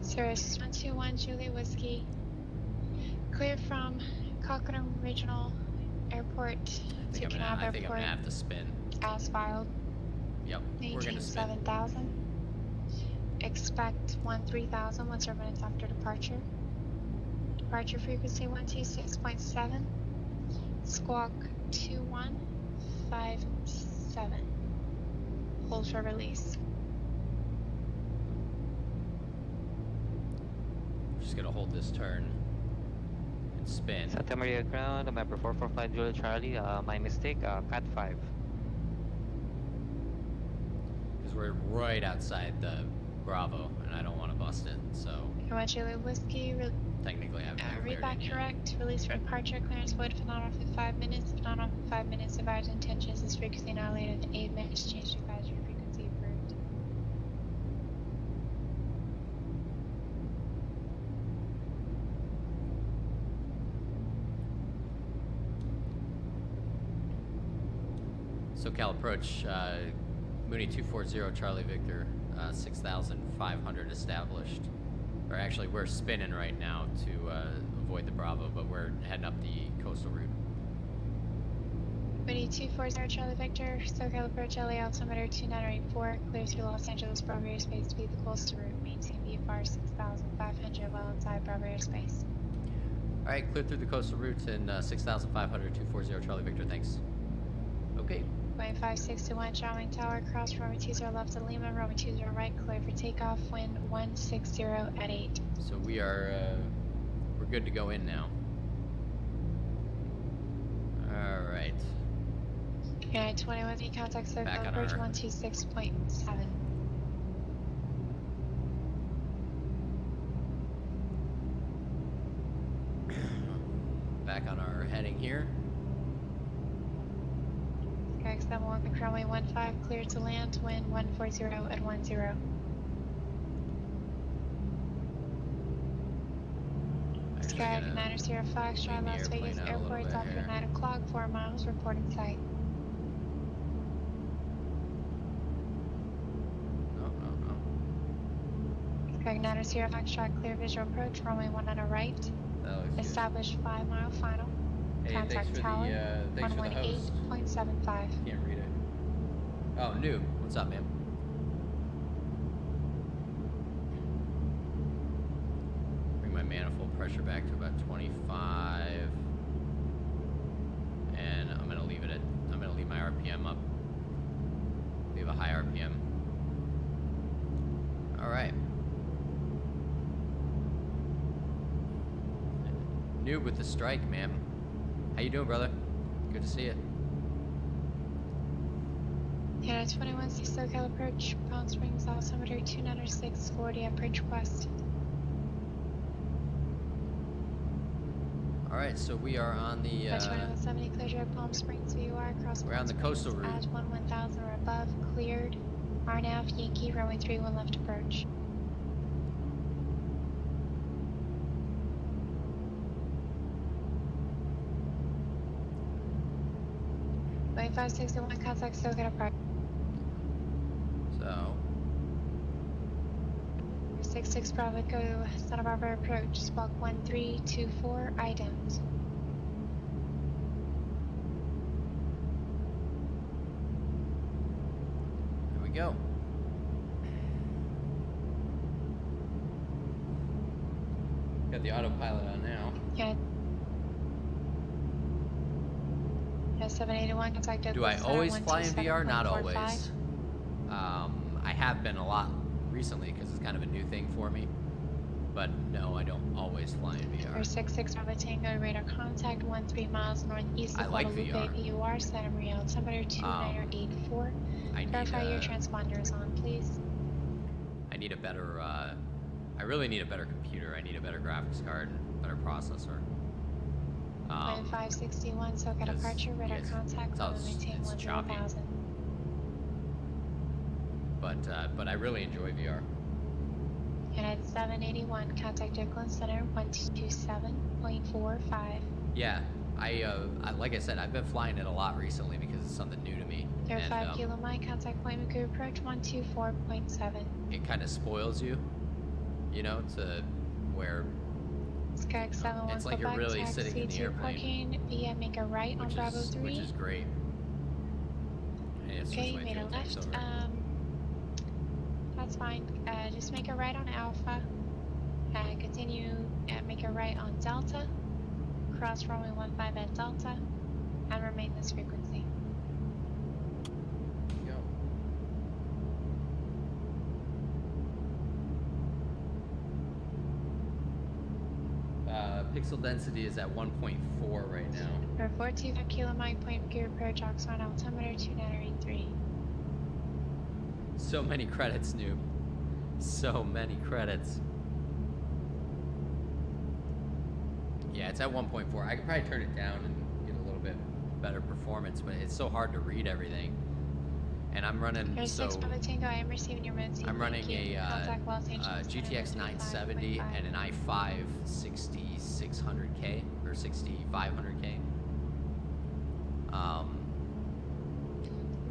Cirrus 121 Juliet Whiskey. Clear from Cochran Regional Airport I to think I'm Kanab gonna Airport. have to spin. As filed. Yep, we're gonna Maintain spin. 7,000. Expect 13,000 once 4 minutes after departure. Departure frequency 126.7. Squawk 2157. Hold for release. We're just gonna hold this turn and spin. Santa Maria ground, November 445 Juliet Charlie. My mistake, CAD 5. Because we're right outside the Bravo, and I don't want to bust it, so. I want Juliet Whiskey, technically haven't been Read cleared back in yet. correct. Release for departure. Clearance void for not off in 5 minutes. If not off in 5 minutes, advised intentions is frequency not later than 8 minutes. Change to advisory frequency approved. SoCal approach, Mooney 240 Charlie Victor, 6,500 established. Or actually, we're spinning right now to avoid the Bravo, but we're heading up the coastal route. Mooney 240 Charlie Victor, SoCal approach LA altimeter 2984, clear through Los Angeles Bravo airspace to be the coastal route. Maintain VFR 6,500 while inside Bravo airspace. All right, clear through the coastal route in 6,500, 240 Charlie Victor, thanks. Okay. 0.561 Charming Tower, cross runway 20 left to Lima, runway 20 right, clear for takeoff, wind 160 at 8. So we are, we're good to go in now. All right. United 21, the contact SoCal approach 126.7. Back on our heading here. X71, the runway 15, clear to land, wind 140 at 10. Sky Commander Sierra Foxtrot, Las Vegas Airport, after 9 o'clock, 4 miles, report in sight. No. Sky Commander Sierra Foxtrot, clear visual approach, runway 1 on a right. Established 5 mile final. Hey, Contact tower, thanks for the host. 118.75. Can't read it. Oh, new. What's up, man? Bring my manifold pressure back to about 25. And I'm gonna leave my RPM up. Leave a high RPM. All right. Noob with the strike, man. How you doing, brother? Good to see you. Yeah, 21 SoCal approach, Palm Springs altimeter 296, Florida approach west. All right, so we are on the. 2170 clear direct Palm Springs VOR across. We're on the coastal route. At 1000 or above, cleared. RNAV Yankee runway 31 left approach. Wait 561 contact SoCal approach. So. 66 Bravo go Santa Barbara approach, squawk 1324 items. There we go. Got the autopilot on now. Yeah. 781 contact. Do I always fly in VR? Not always. I have been a lot recently because it's kind of a new thing for me. But no, I don't always fly in VR. 66 Bravo Tango radar contact 13 miles northeast of Guadalupe VOR, Santa Maria altimeter 2984. Verify your transponders on, please. I need a better, I really need a better computer. I need a better graphics card and better processor. 561 SoCal departure, radar contact, maintain 1000. But I really enjoy VR. United 781, contact Oakland Center 127.45. Yeah, I like I said, I've been flying it a lot recently because it's something new to me. 35 kilo mile, contact point Magoo approach 124.7. It kind of spoils you, you know, to where Sky X71 it's like you're really sitting in the airplane. Parking via make a right on Bravo 3. Which is great. Okay, you made a left. That's fine. Just make a right on Alpha. Continue make a right on Delta. Cross runway 15 at Delta. And remain this frequency. Pixel density is at 1.4 right now. For 45 kilo mile point gear approach Oxford altimeter 2983. So many credits, noob. So many credits. Yeah, it's at 1.4. I could probably turn it down and get a little bit better performance, but it's so hard to read everything. And I'm running, There's so 6 Bravo Tango, I am receiving your mode. I'm running a Contact Los Angeles GTX 970 and an i5 6600K or 6500K.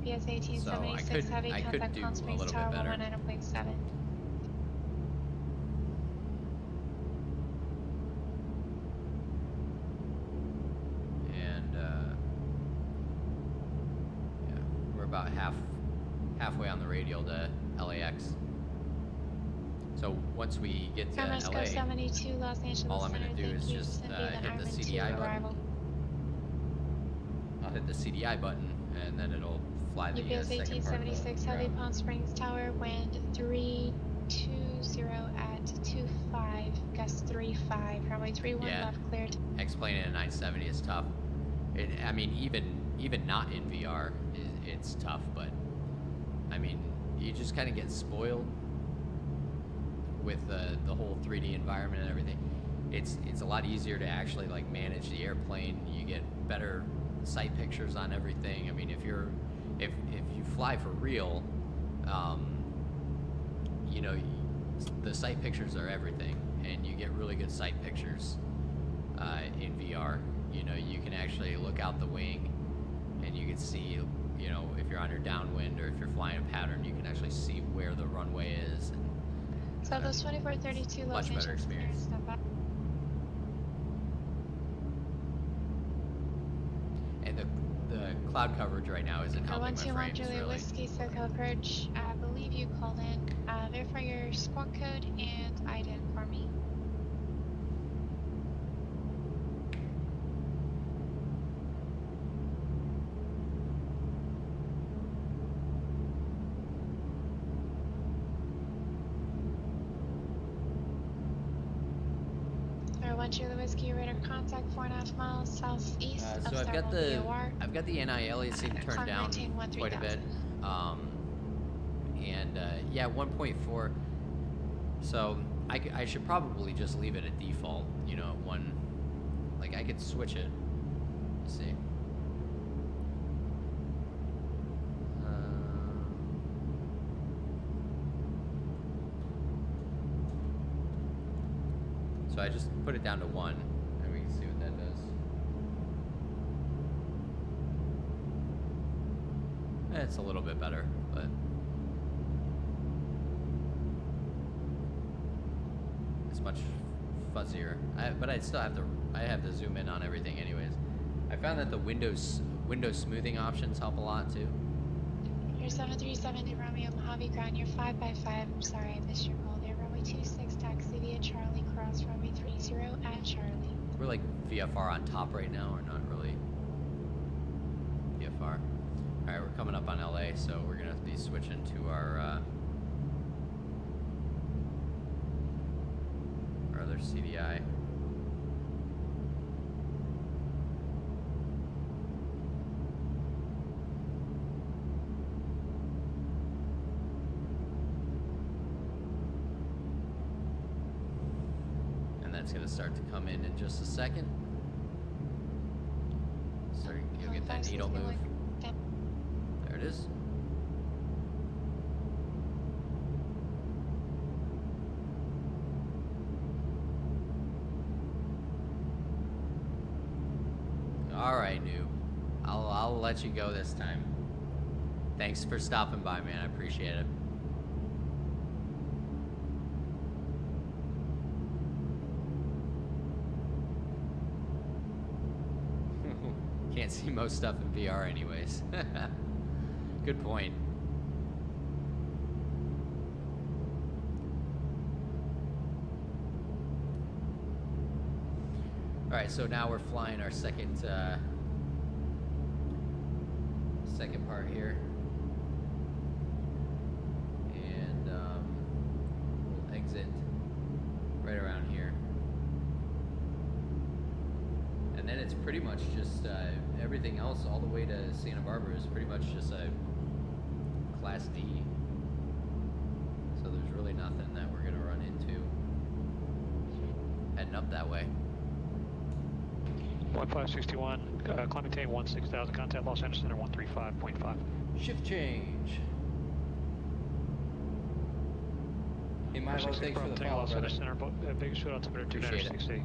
BS So 1876 heavy I could contact do Palm a Springs little Tower bit better. 119.7. And yeah, we're about halfway on the radial to LAX. So once we get to Commerce LA, 72 Los Angeles all I'm Center, gonna do thank is you. just Send me hit the Ironman CDI 2 button. arrival. I'll hit the CDI button, and then it'll fly the UPS second part of the 1876 heavy route. Palm Springs Tower, wind 320 at 25, gust 35, runway 31 Yeah. left cleared. Explaining a 970 is tough. I mean, even not in VR, it's tough. But I mean, you just kind of get spoiled with the whole 3D environment and everything. It's a lot easier to actually like manage the airplane. You get better sight pictures on everything. I mean, if you fly for real, you know, the sight pictures are everything, and you get really good sight pictures in VR. You know, you can actually look out the wing, and you can see, you know, if you're under downwind or if you're flying a pattern, you can actually see where the runway is. And, So those 2432 Los much better Angeles experience. Center, step up. And the cloud coverage right now isn't helping my 121 frames Julia really. Whiskey, SoCal Courage. I believe you called in. Verify your squawk code and IDEN for me. One Julia Whiskey, radar contact 4.5 miles southeast of So I've got Starville VOR. the NILAC turned Climb down 19 quite a bit. Yeah, 1.4. So I should probably just leave it at default. You know, at one. Like I could switch it. Let's see. So I just put it down to 1, and we can see what that does. It's a little bit better, but it's much fuzzier. But I still have to. I have to zoom in on everything, anyways. I found that the window smoothing options help a lot too. You're 737 in Romeo Mojave Ground. You're 5x5. I'm sorry I missed your call there. Runway 26 taxi via Charlie cross runway 30 at Charlie. We're like VFR on top right now, or not really VFR. All right, we're coming up on LA, so we're gonna be switching to our other CDI. It's going to start to come in just a second. You'll get that needle move. There it is. All right, noob. I'll let you go this time. Thanks for stopping by, man. I appreciate it. Can't see most stuff in VR anyways. Good point. Alright, so now we're flying our second part here. And we'll exit right around here. And then it's pretty much just everything else all the way to Santa Barbara is pretty much just a Class D. So there's really nothing that we're going to run into heading up that way. 1561, climbing tank 16,000, contact Los Angeles Center 135.5. Shift change. Hey, Milo, thanks for the follow, Los brother. Angeles Center, biggest shoot altimeter Appreciate it. 260.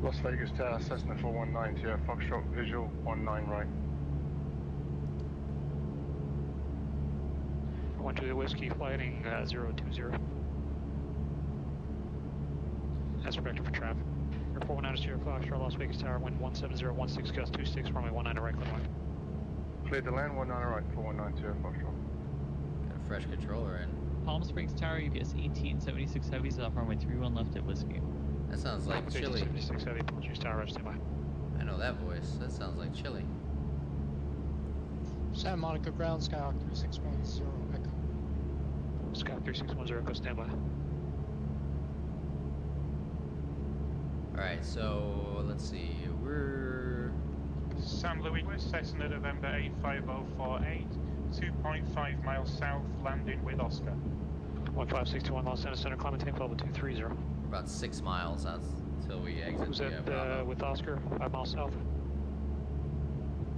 Las Vegas Tower, Cessna 419 to Foxtrot visual 19 right. 1 Juliet Whiskey, flighting 020. As vector for traffic. Air 419 is 0 Foxtrot, Las Vegas Tower, wind 17016, gust 26, runway 19 right, clear line. Cleared the land 19 right, 419 to Foxtrot. Got a fresh controller in. Palm Springs Tower, UPS 1876 heavies off runway 31 left at Whiskey. That sounds like chili. 1876 heavy, Palm Springs Tower, right, stand by. I know that voice. That sounds like chili. Santa Monica ground, Skyhawk 3610 Echo. Skyhawk 3610 Echo, stand by. Alright, so let's see. We're San Luis, Cessna November 85048, 2.5 miles south, landing with Oscar. 1561 Los Angeles Center, climbing tank level 230. we're about 6 miles out until we exit Who's the that Bravo. with Oscar, 5 miles south?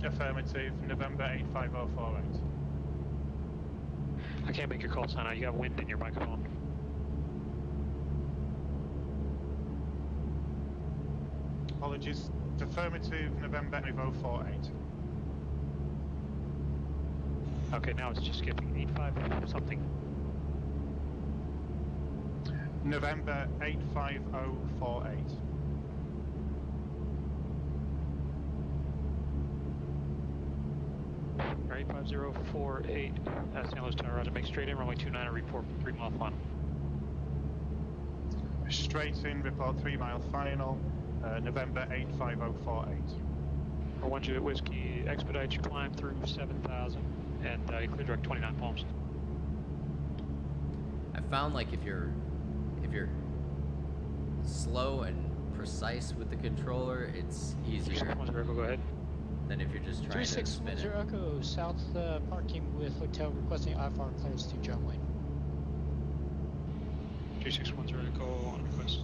Affirmative, November 85048. I can't make your call sign out, you got wind in your microphone. Apologies. Affirmative, November 8048. Okay, now it's just skipping 85 something. November 85048. Right, 5048, San Luis Tower, Roger, make straight in, runway 29, report 3 mile final. Straight in, report 3 mile final, November 85048. Or 1 Juliet Whiskey, expedite your climb through 7,000, and you clear direct 29 palms. I found like if you're slow and precise with the controller, it's easier 3610 Go ahead. than if you're just trying to spin it. 3610 Echo, south parking with hotel requesting IFR clearance to John Wayne. 3610 Echo on request.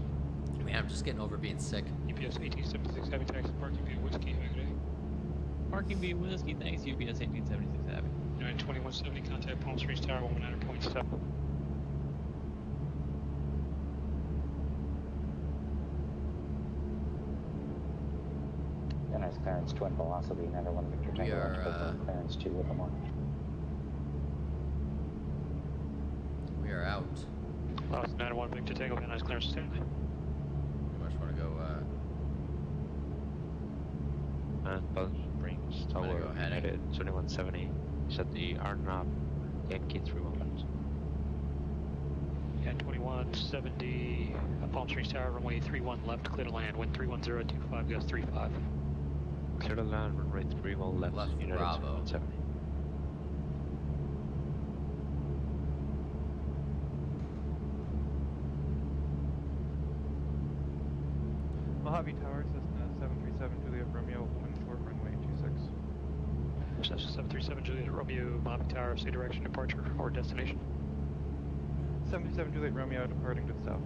I mean, I'm just getting over being sick. UPS 1876 heavy taxi, parking via Whiskey, have a good day. Parking via Whiskey, thanks UPS 1876 heavy. United 2170, contact Palm Springs Tower, 119.7. Nice clearance, twin velocity, United 1 Victor Tango, clearance 2 with them on. We are out. Well, it's 91 Victor Tango, nice clearance 10. We much want to go, And Palm Springs I'm gonna Tower, go heading. United 2170, set the Arnab Yankee 31. Yeah, 2170, Palm Springs Tower, runway 31 left, clear to land, wind 31025, gust 35. Clear the land, runway 31 left, Left United Bravo. 2170. Mojave Tower, Cessna 737 Juliet Romeo, wind short runway 26. Cessna 737 Juliet Romeo, Mojave Tower, say direction, departure, or destination. 77 Juliet Romeo departing to the south.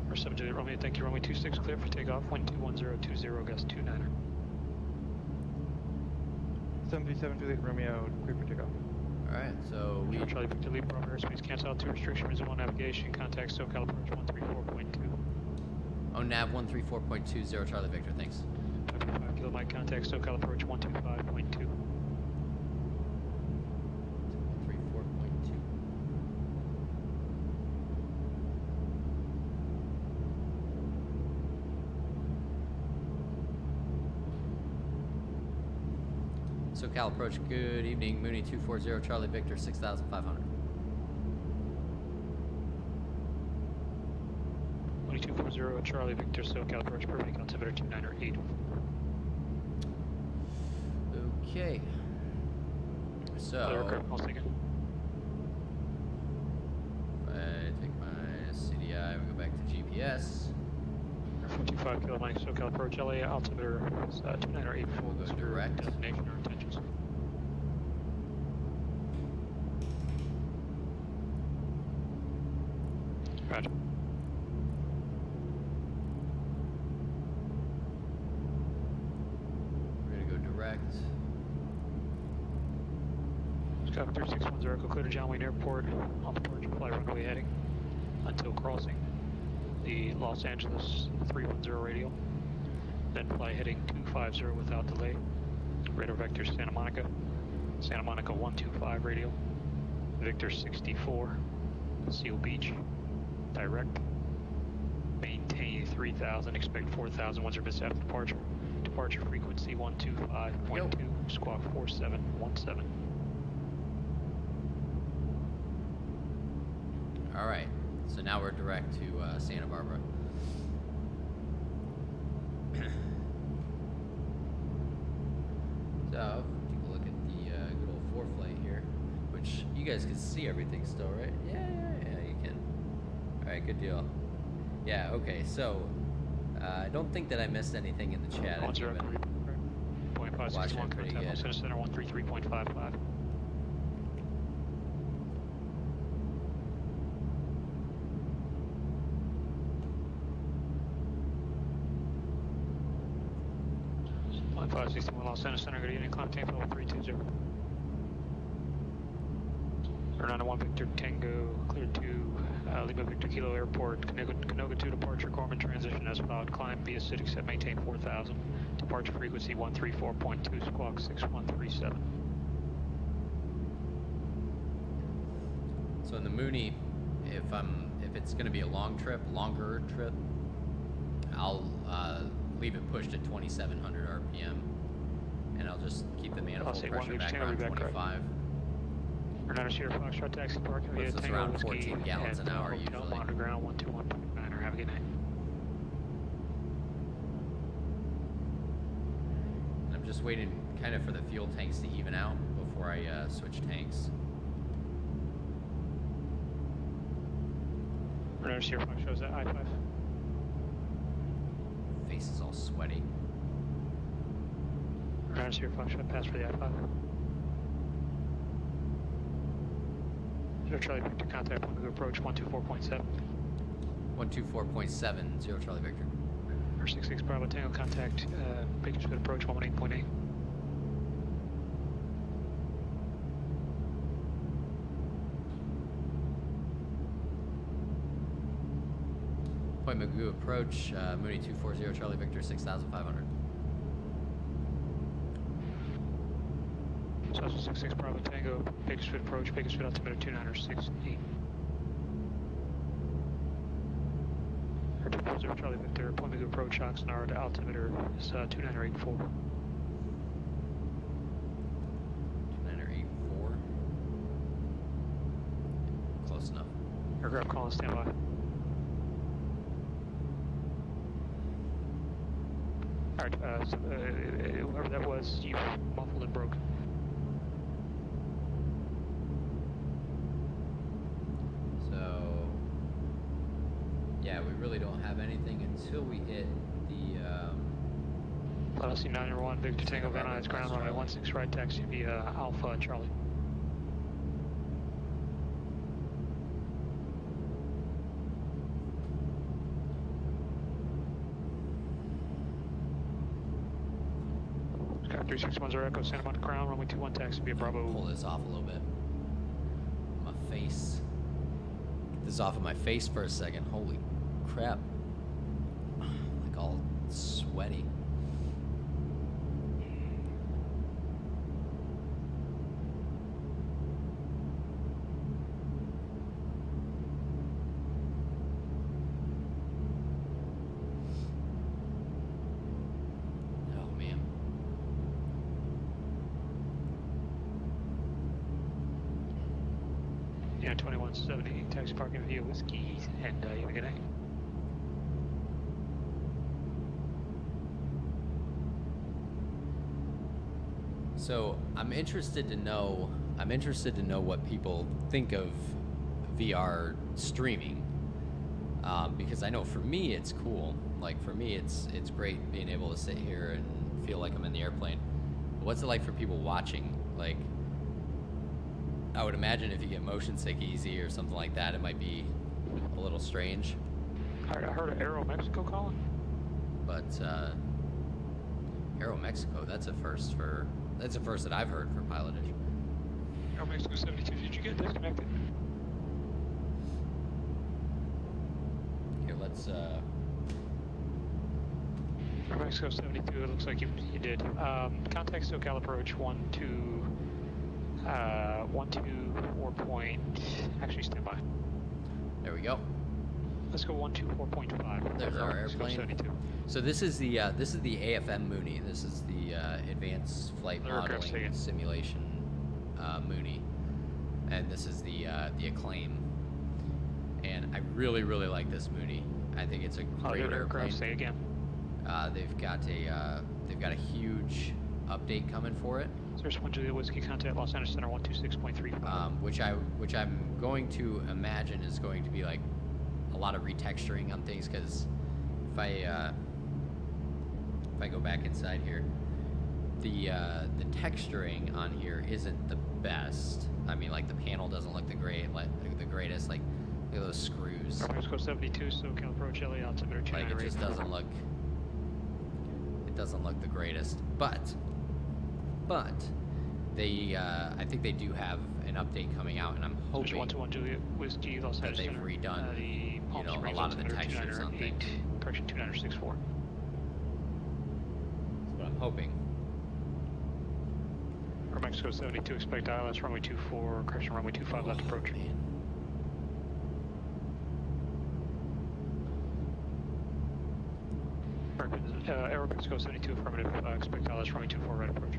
Or 7 Juliet Romeo, thank you, runway 26, clear for takeoff, wind 21020, gust 29er. 77 Juliet Romeo, clear for takeoff. Alright, so we... Charlie Victor Lee, Bravo airspace, cancel out 2 restriction, resume on navigation, contact SoCal approach 134.2. Oh, nav 134.20, Charlie Victor, thanks. 5 kilo Mike, contact SoCal approach 125.2. 134.2. SoCal approach, good evening, Mooney 240, Charlie Victor 6,500. Mooney 240, Charlie Victor, SoCal approach, perfect, altimeter 298. Okay. So, I'll take it. I take my CDI, we go back to GPS. 425 kilo Mike, SoCal approach, LA altimeter 298. We'll go direct. Destination or intentions. Roger. We're gonna go direct. Skype 3610, Echo clear to John Wayne Airport on departure fly runway heading until crossing the Los Angeles 310 radial. Then fly heading 250 without delay. Radar vector Santa Monica 125 radial. Victor 64, Seal Beach, direct. Maintain 3000, expect 4000 once you're missed after departure. Departure frequency 125.2, squawk 4717. All right, so now we're direct to Santa Barbara. So, take a look at the good old ForeFlight here, which you guys can see everything still, right? Yeah, you can. All right, good deal. Yeah, okay, so I don't think that I missed anything in the chat. I've been watching it pretty good. Center 133.55. Flight 561 Los Angeles Center, good evening, climb tank level 320. Fernando 1 Victor Tango, cleared to Lima Victor Kilo Airport, Canoga 2 departure, Corman transition as filed, climb via Citic set, maintain 4000, departure frequency 134.2, squawk 6137. So in the Mooney, if it's going to be a longer trip, I'll leave it pushed at 2700 RPM, and I'll just keep the manifold pressure back around 25. Fernando Sierra Foxtrot taxi parking via Puts us Tango around Whiskey 14 gallons an hour Hotel usually. Underground 121.9. Have a good night. And I'm just waiting kind of for the fuel tanks to even out before I switch tanks. Fernando Sierra Foxtrot at I-5. Face is all sweaty. Fernando Sierra Foxtrot pass for the I-5. Zero Charlie Victor, contact point to approach 124.7. 124.7, 0 Charlie Victor. R66 Bravo Tango, contact Bacon Street approach 118.8. Point Magoo approach, Mooney 240 Charlie Victor 6,500. Southwest 66 Bravo Tango, Bakersfield approach, Bakersfield altimeter 2968. Zero Charlie Victor, Point Magoo approach, Oxnard altimeter is 2984. 2984. Close enough. Aircraft calling standby. Alright, whoever that was, you muffled and broke. So, yeah, we really don't have anything until we hit the, LC 901, Victor Tango Van Nuys, ground runway 16 right, taxi via Alpha Charlie. Sky 3610 Echo, Santa Monica ground, runway 21, taxi via Bravo. pull this off a little bit. My face. Get this off of my face for a second. Holy crap. Like all sweaty. Oh man. Yeah, 2170, taxi parking via Whiskey, and you have a good night. So I'm interested to know what people think of VR streaming, because I know for me it's cool. Like for me it's great being able to sit here and feel like I'm in the airplane. But what's it like for people watching? Like, I would imagine if you get motion sick easy or something like that, it might be a little strange. I heard of Aero Mexico calling. But Aero Mexico, that's a first that I've heard for PilotEdge. Aero Mexico 72, did you get disconnected? Here, let's Aero Mexico 72, it looks like you did. Contact SoCal approach 124 point, actually stand by. There we go. Let's go 124.5. There's our airplane. 72. So this is the AFM Mooney. This is the Advanced Flight Modeling Simulation Mooney, and this is the Acclaim. And I really like this Mooney. I think it's a great airplane. Say again. They've got a huge update coming for it. There's 1 Juliet Whiskey, contact Los Angeles Center 126.35. Which I'm going to imagine is going to be like a lot of retexturing on things, because if I go back inside here, the texturing on here isn't the best. I mean, like the panel doesn't look the greatest. Like look at those screws. Mexico 72, SoCal approach LA altimeter 298. Like it just doesn't look. It doesn't look the greatest, but they I think they do have an update coming out, and I'm hoping 121 Juliet Whiskey, Los that Angeles they've Center, redone a lot of the textures on things. Correction 2964. That's what I'm hoping. For Mexico 72, expect ILS runway 24, correction runway 25 left approach. Man. Aero Mexico 72, affirmative, expect ILS runway 24 right approach.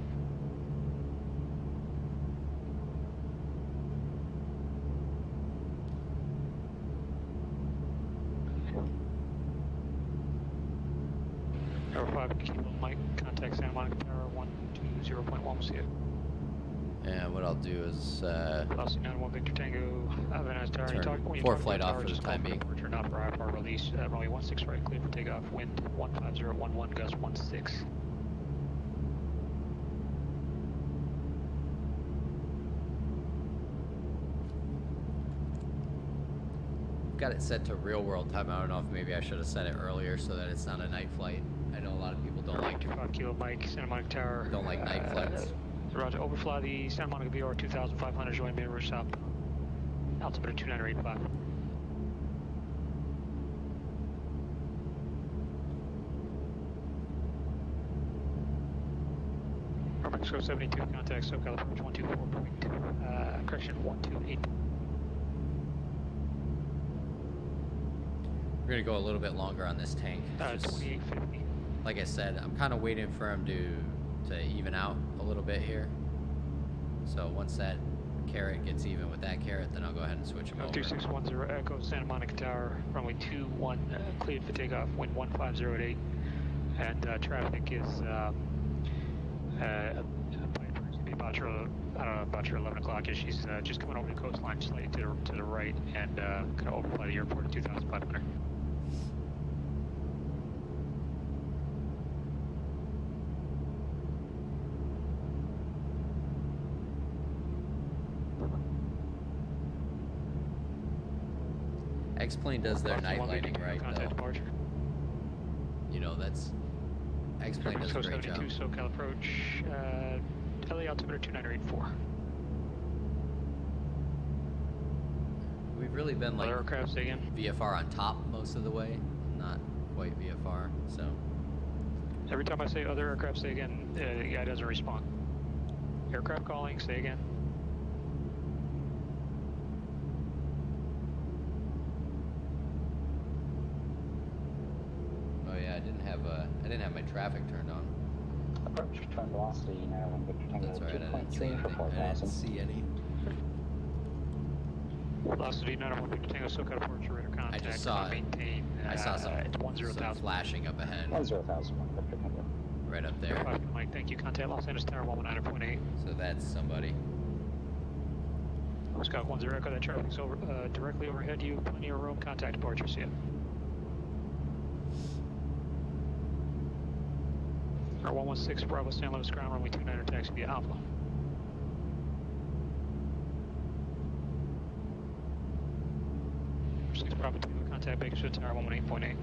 Aero 5, keep on Mike, contact Santa Monica Tower 120.1, we'll see it. And what I'll do is Lost 91 Victor Tango, Van Tower. turn for flight off for the time being. Turn off for IFR release, runway 16 right, clear for takeoff, wind 15011, gust 16. Got it set to real world time. I don't know if maybe I should have set it earlier so that it's not a night flight. I know a lot of people don't like 5 Kilo Mike, Santa Monica Tower. Don't like night flights. Roger, overfly the Santa Monica VR 2500, join main route south. Altimeter 2985. Mexico 72, contact SoCal approach 124.2, correction 128. We're gonna go a little bit longer on this tank. 2850. Like I said, I'm kind of waiting for him to even out a little bit here. So once that carrot gets even with that carrot, then I'll go ahead and switch him over. 2610 Echo, Santa Monica Tower, runway 21, cleared for takeoff, wind 150 at 8, and traffic is about your, I don't know, about your 11 o'clock. She's just coming over the coastline, slightly to the right, and gonna overfly the airport at 2,500. X-Plane does their night lighting right, though. Departure. You know, that's... X-Plane does a great job. 72, SoCal approach, LA altimeter 2984. We've really been like aircraft again. VFR on top most of the way, not quite VFR, so... Every time I say other aircraft, say again, the guy doesn't respond. Aircraft calling, say again. I didn't have my traffic turned on. Approach turn velocity now on Victor Tango. That's alright, I didn't see any. Velocity 901 Victor Tango, SoCal approach, radar contact. I just saw maintain, I saw some flashing up ahead. 10,001 Victor Tango. Right up there. Mike, thank you. Contact Los Angeles Tower 119.8. So that's somebody. Scott 10 Echo, that traffic's over, directly overhead you. Plenty of room. Contact departure. See it. Our 116 Bravo San Luis ground runway 29 taxi via Alpha. contact Bakersfield Tower 118.8.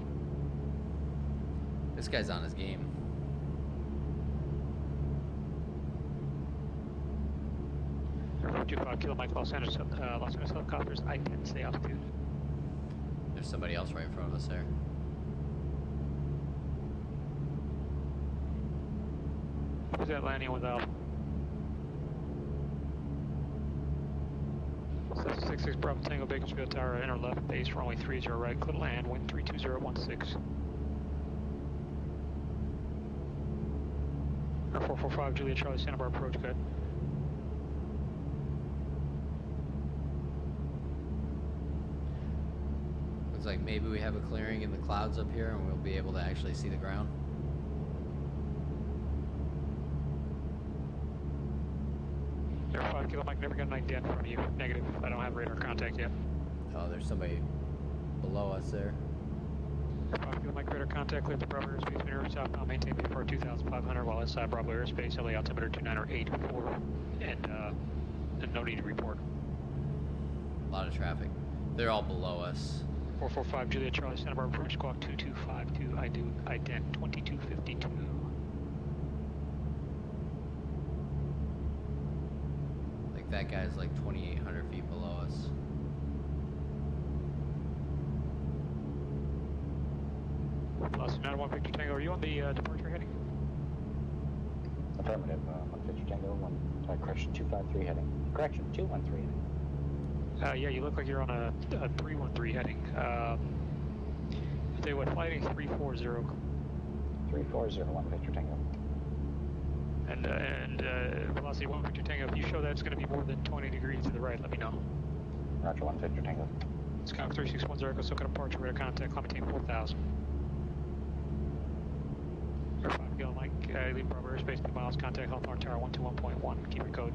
This guy's on his game. Air 425 Kilo Mike, Los Angeles helicopters, I-10, stay altitude. There's somebody else right in front of us there. Who's that landing with Alpha? 766 Bravo Tango Bakersfield Tower, enter left, base runway 30 right, clear land, wind 32016. Air 445 Juliet Charlie Santa Barbara approach, good. Looks like maybe we have a clearing in the clouds up here and we'll be able to actually see the ground. Air 5 Kilo Mike, never got an idea in front of you. Negative, I don't have radar contact yet. Oh, there's somebody below us there. Air 5 Kilo Mike, radar contact, clear the Bravo airspace, maneuver southbound, maintain before 2,500 while inside Bravo airspace, LA altimeter 2984, and no need to report. A lot of traffic. They're all below us. 445 Juliet Charlie Santa Barbara approach squawk 2252, I-10 2252. Like that guy's like 2,800 feet below us. Plus 91 Victor Tango, are you on the departure heading? Affirmative, 1 Victor Tango, correction 253 heading. Correction 213 heading. Yeah, you look like you're on a 313 heading. They went flighting 340. 340, 1 Victor Tango. And velocity 1 Victor Tango, if you show that it's going to be more than 20 degrees to the right, let me know. Roger, 1 Victor Tango. Skyhawk 3610, Echo SoCal departure, radar contact, climb maintain 4000. Air 5 Kilo Mike, leave Bravo airspace 2 miles, contact Hawthorne Tower 121.1, keep your code.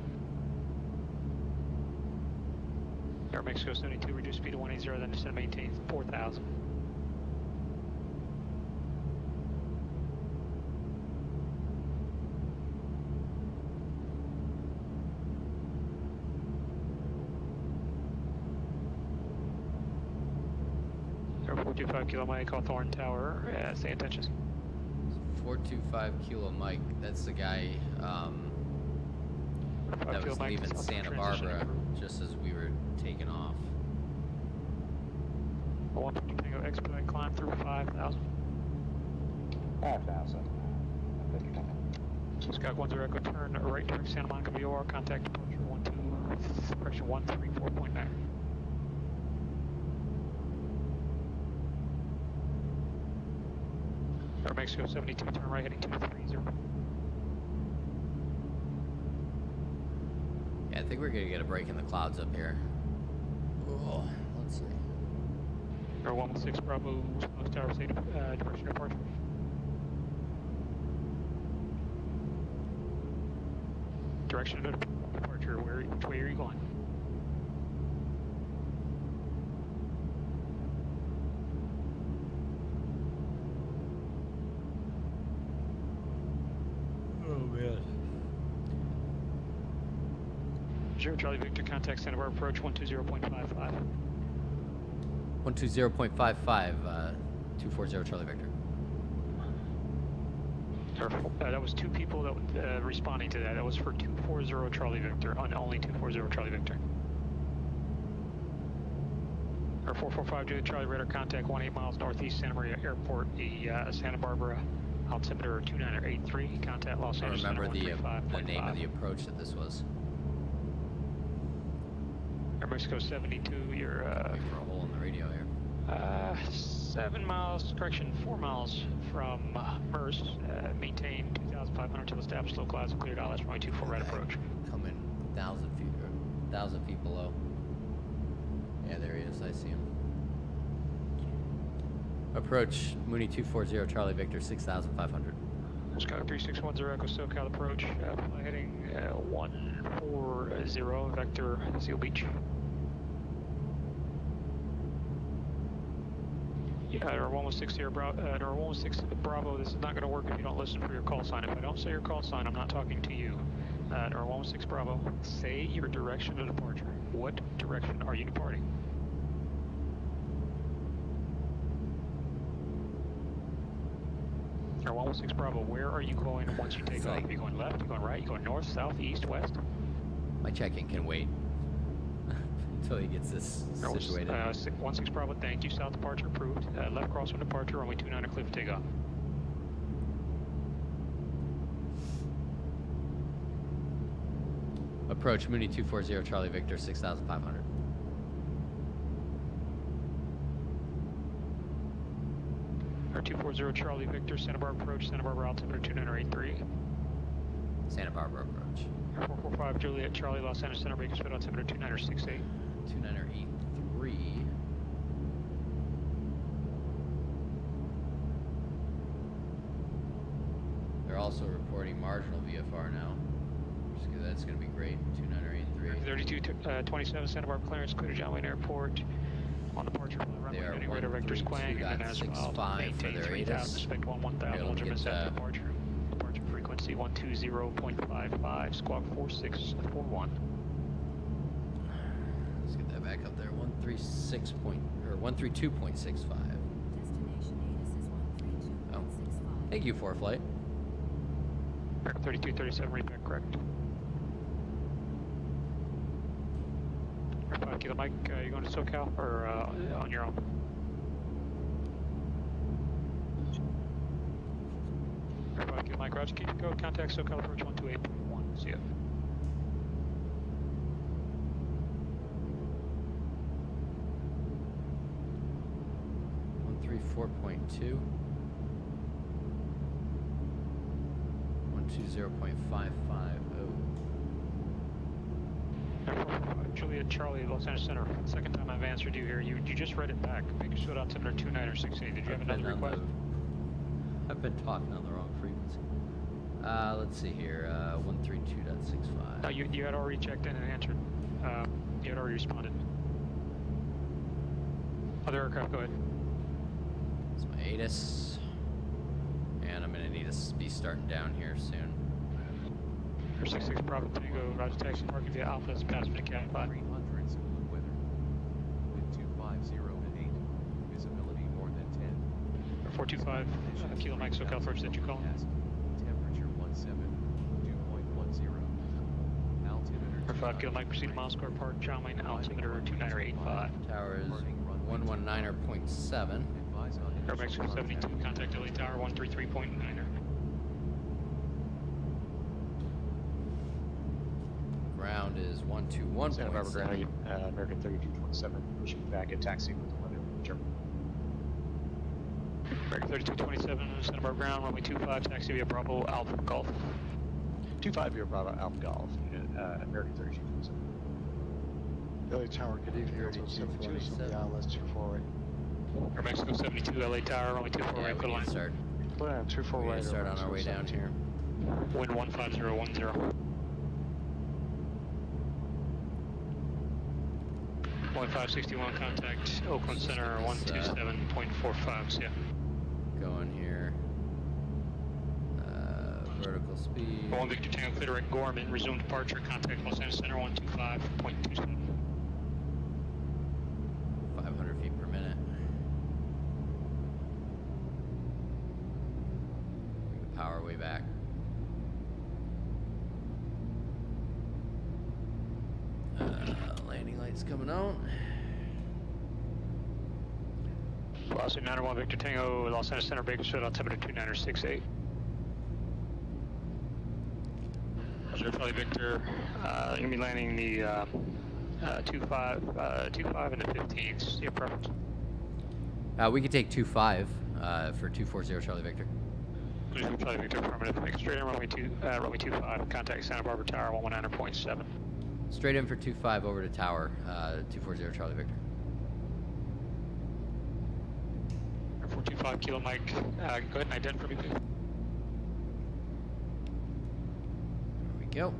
Air Mexico 72, reduce speed to 180, then descend maintain 4000. Air 425 Kilo Mike, Hawthorne Tower, stay in touches. 425 Kilo Mike, that's the guy that was leaving Santa Barbara just as we were taking off. 1 Victor Tango, expedite climb through 5,000. 5,000. Victor Tango. Skyhawk 10, Echo turn right direct Santa Monica VOR, contact departure 134.9. Air Mexico 72, turn right heading 230. Yeah, I think we're gonna get a break in the clouds up here. Oh, let's see. Air 116 Bravo, Smoke Tower, state departure departure. Direction of departure, which way are you going? Oh man. Zero Charlie Victor, contact Santa Barbara approach 120.55. 120.55, 240 Charlie Victor. That was 2 people that responding to that. That was for 240 Charlie Victor, on only 240 Charlie Victor. Or 445 Juliet Charlie radar contact 18 miles northeast Santa Maria Airport, the Santa Barbara altimeter 2983, contact Los I Angeles. remember the name of the approach that this was. Air Mexico 72, you're wait for a hole in the radio here. 7 miles, correction, 4 miles from Merce. Maintain 2,500 till established low clouds and cleared out. That's runway 24 right approach. Coming 1,000 feet below. Yeah, there he is. I see him. Approach Mooney 240 Charlie Victor 6,500. Skyhawk 3610 Echo SoCal approach. Heading 140 Vector Seal Beach. Yeah, or 116 here, or 116 Bravo, this is not going to work if you don't listen for your call sign. If I don't say your call sign, I'm not talking to you. Or 116 Bravo, say your direction of departure. What direction are you departing? 6 Bravo, where are you going once you take off? Are you going left? Are you going right? Are you going north, south, east, west? My check-in can wait until he gets this situated. 16 Bravo, thank you. South departure approved. Left crosswind departure, runway 29 clear for takeoff. Approach Mooney 240 Charlie Victor 6,500. Our 240 Charlie Victor, Santa Barbara approach, Santa Barbara altimeter 2983. Santa Barbara approach. 445 Juliet Charlie, Los Angeles Center, Bakersfield altimeter 2968. 2983. They're also reporting marginal VFR now. That's going to be great. 2983. 3227 Santa Barbara clearance, clear to John Wayne Airport. On departure from the runway heading radar vectors Quang, and then as well, maintain 3000, expect 1000, ultimate set departure. Departure frequency 120.55, squawk 4641. Let's get that back up there. 132.65. Destination ATIS is 132.65. Thank you, 4 flight. 3237, read back correct. 5 Kilo Mike, you going to SoCal or on your own? 5 Kilo Mike, Roger, keep it go. Contact SoCal approach 128.1. See ya. One 134.2. 120.55. Juliet Charlie, Los Angeles Center. Second time I've answered you here. You just read it back. Bakersfield altimeter 2968. Did you have another request? I've been talking on the wrong frequency. Let's see here. 132.65. No, you had already checked in and answered. You had already responded. Other aircraft, go ahead. It's my ATIS. And I'm going to need to be starting down here soon. 66 Bravo Tango, Roger, taxi parking via Alpha, is passing to Cat 5. 300 Zulu weather. Wind 250 at 8. Visibility more than 10. 425, Kilo Mike, SoCal approach that you call. Temperature 17, 2.10. Altimeter 5 Kilo Mike, proceed to Moscow Park, John Wayne, altimeter 2985. Tower is 119.7. Air Mexico 72, contact LA Tower 133.9er. Ground is 121. Santa Barbara ground, American 3227, pushing back at taxi with the weather. German. American 3227, Santa Barbara ground, runway 25, taxi via Bravo Alpha Golf. 25 via Bravo Alpha Golf, American 3227. LA Tower, good evening, Airport 72, so the ILS 248. Air Mexico 72, LA Tower, runway 24 right, clear line. Start. Clear on 24 We're right. gonna start on our way down here. Wind 15010. 1561, contact Oakland Center 127.45, yeah. Going here. Vertical speed. 1 Victor Tango clear at Gorman, resume departure, contact Los Angeles Center 125.27. 500 feet per minute. Bring the power way back. Landing lights coming out. Velocity 901 Victor Tango, Los Angeles Center, Bakersfield, altimeter 2968. Roger, Charlie Victor, you're going to be landing the 25 and the 15s, your preference. We could take 25 for 240 Charlie Victor. Charlie Victor, affirmative. Make straight in runway 25, contact Santa Barbara Tower 119.7. Straight in for 25 over to tower, 240 Charlie Victor. 425 Kilo Mike, go ahead and ident for me, please. There we go.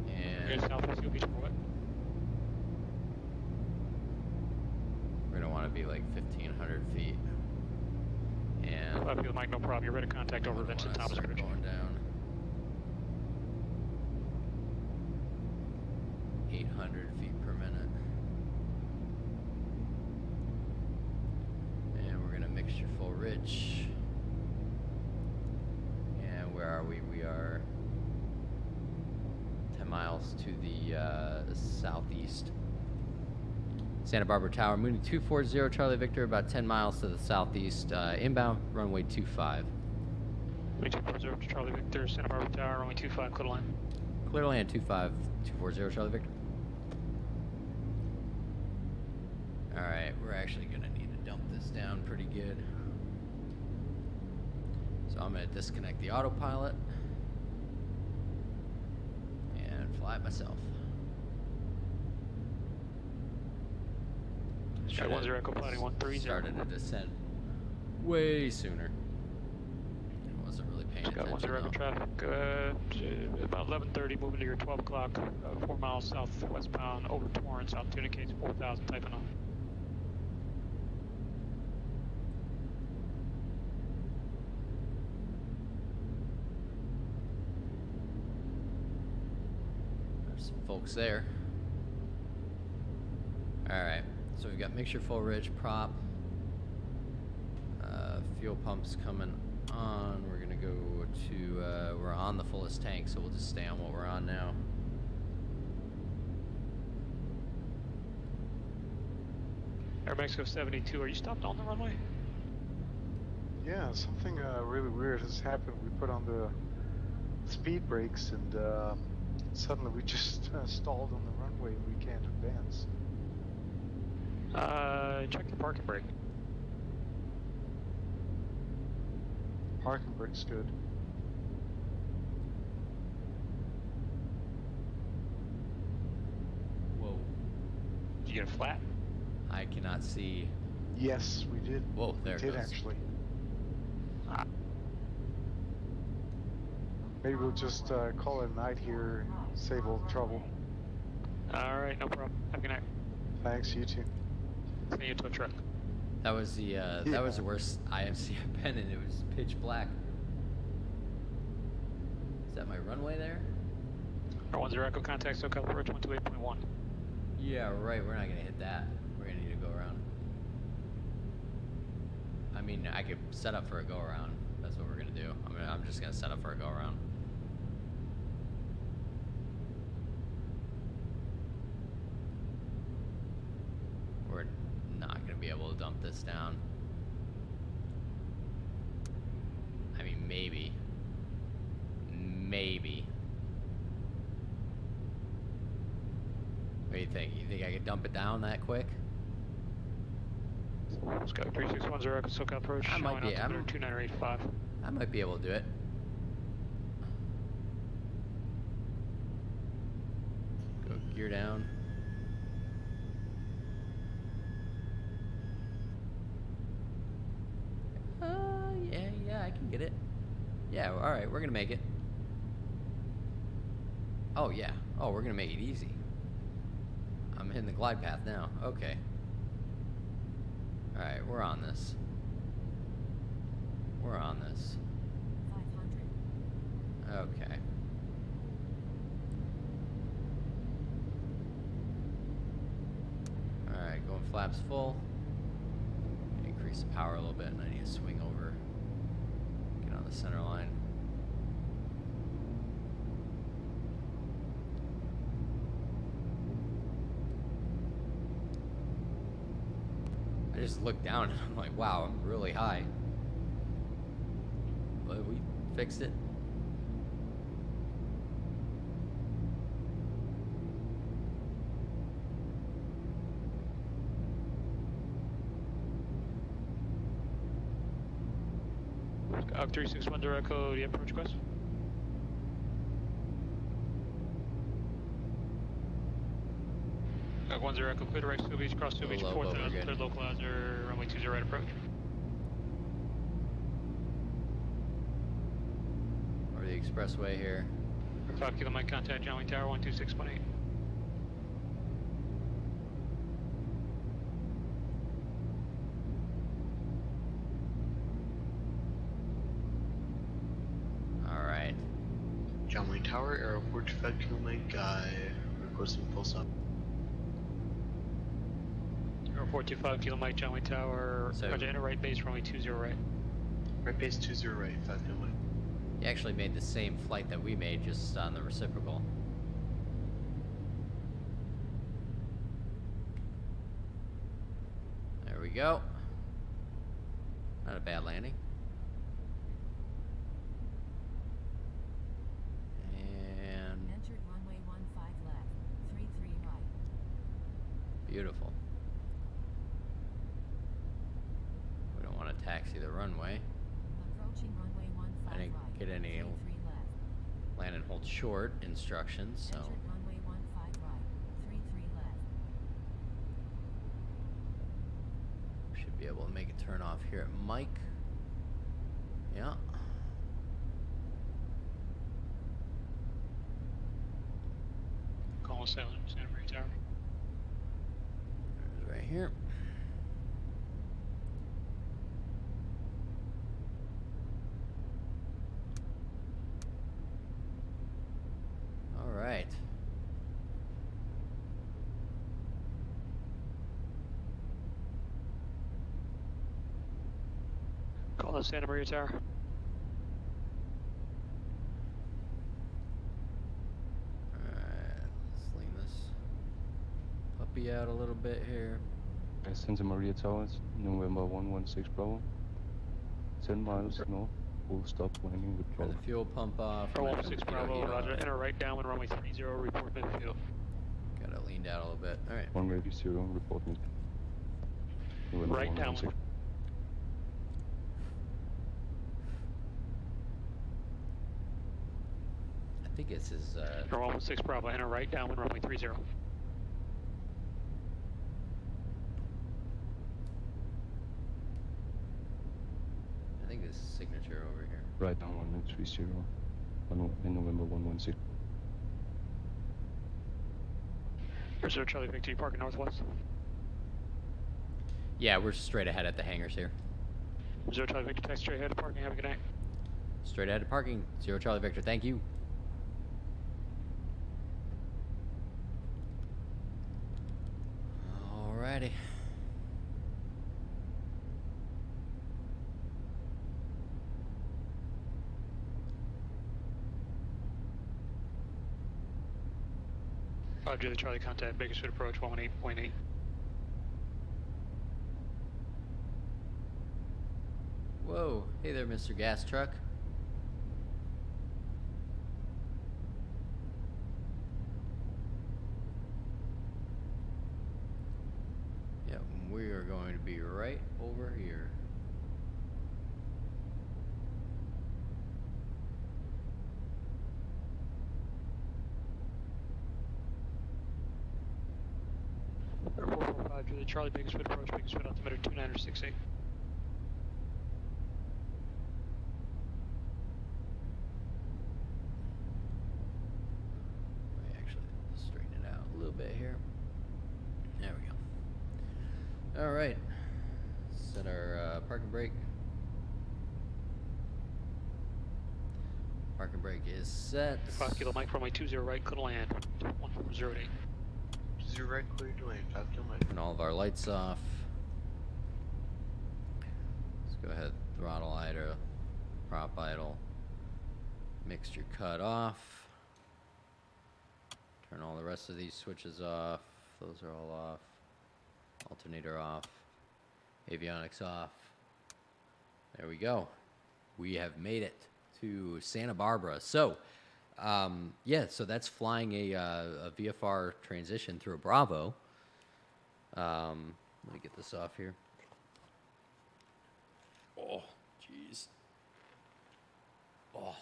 And Southwest Seal Beach for what? we're gonna want to be like 1,500 feet. And 5 Kilo Mike, no problem. You're ready to contact over Vincent Thomas Bridge. Going down. 800 feet per minute. Ridge. And where are we? We are 10 miles to the southeast. Santa Barbara Tower, Mooney 240, Charlie Victor, about 10 miles to the southeast. Inbound, runway 25. Mooney 240, Charlie Victor, Santa Barbara Tower, runway 25, clear line. Clear land 25, 240, Charlie Victor. Alright, we're actually going to need to dump this down pretty good. So I'm going to disconnect the autopilot and fly it myself. Sky 10 Echo Planning 130. Started a descent way sooner. I wasn't really paying attention. Sky 10 Echo traffic, about 11:30, moving to your 12 o'clock, 4 miles southwestbound over Torrance, altitude indicates 4,000, typing on. There's some folks there. Alright, so we've got mixture full ridge prop. Fuel pumps coming on. We're gonna go to, we're on the fullest tank, so we'll just stay on what we're on now. Air Mexico 72, are you stopped on the runway? Yeah, something really weird has happened. We put on the speed brakes and suddenly we just stalled on the runway and we can't advance. Check the parking brake. Parking brake's good. Whoa. Did you get a flat? I cannot see. Yes, we did. Whoa, there we it did goes. Actually. Maybe we'll just call it a night here, save all the trouble. Alright, no problem. Have a good night. Thanks, you too. See you to a truck. That was the that was the worst IMC I've been in. It was pitch black. Is that my runway there? R10 Echo contact SoCal approach 128.1. Yeah, right. We're not gonna hit that. We're gonna need to go around. I mean, I could set up for a go around. That's what we're gonna do. I'm just gonna set up for a go around. We're not gonna be able to dump this down. I mean, maybe. Maybe. What do you think? You think I could dump it down that quick? Sky 3610 Echo SoCal approach. I might be. 2985. I might be able to do it. Go gear down. Yeah, I can get it. Yeah, all right, we're gonna make it. Oh yeah. Oh, we're gonna make it easy. I'm hitting the glide path now. Okay. All right, we're on this. We're on this. 500. Okay. Alright, going flaps full. Increase the power a little bit, and I need to swing over. Get on the center line. I just looked down and I'm like, wow, I'm really high. But we fixed it. Sky 3610 Echo, do you have approach request? Sky 10 Echo, clear direct Seal Beach, cross Seal Beach, 4000, clear localizer, runway 20 right approach. Over the expressway here. 5 kilo Mike contact, John Wayne Tower, 126.8. Alright. John Wayne Tower, Airport 5 kilo Mike, requesting full stop. 425 kilo Mike, John Wayne Tower, So- Roger, enter right base, runway 20 right. Right base 20 right, 5 Lima. He actually made the same flight that we made, just on the reciprocal. There we go. Not a bad landing. And Entered runway 15 left, 33 right. beautiful. We don't want to taxi the runway. Approaching runway 15 I didn't right, get any 33 left. land and hold short instructions, so Entered runway 15 right, 33 left. should be able to make a turn off here at Mike. Yeah. Call Santa Maria Tower. There's right here. All right. Call the Santa Maria Tower. Alright, let's lean this puppy out a little bit here. Santa Maria Towers, November 116 Bravo. 10 miles north, full stop landing with Turn Bravo. the fuel pump off. Pro I'm gonna 16 turn the Bravo, heat roger. off. Enter right downwind runway 30, report midfield. Gotta lean down a little bit. Alright. 180, report me. November Right 116. downwind. I think this is November 16 Bravo, enter right downwind runway 30. I think this is signature over here. Right down 130, in November 116. Reserve Charlie Victor, parking northwest. Yeah, we're straight ahead at the hangars here. Reserve Charlie Victor, taxi straight ahead to parking. Have a good day. Straight ahead to parking. 0 Charlie Victor. Thank you. Alrighty. Roger, the Charlie contact, Bakersfield approach 118.8. Whoa. Hey there, Mr. Gas Truck. Yep, we are going to be right over here. Air 445, Julie Charlie, Bakersfield approach, Bakersfield altimeter 2968. Let me actually straighten it out a little bit here. There we go. All right. Set our parking brake. Parking brake is set. 5 kilo Mike, runway 20 right, clear to land. 1408. 20 right, clear to land, 5 kilo Mike. Turn all of our lights off. Let's go ahead, throttle idle, prop idle, mixture cut off. Turn all the rest of these switches off. Those are all off. Alternator off. Avionics off. There we go. We have made it to Santa Barbara. So, yeah, so that's flying a VFR transition through a Bravo. Let me get this off here. Oh, jeez. Oh.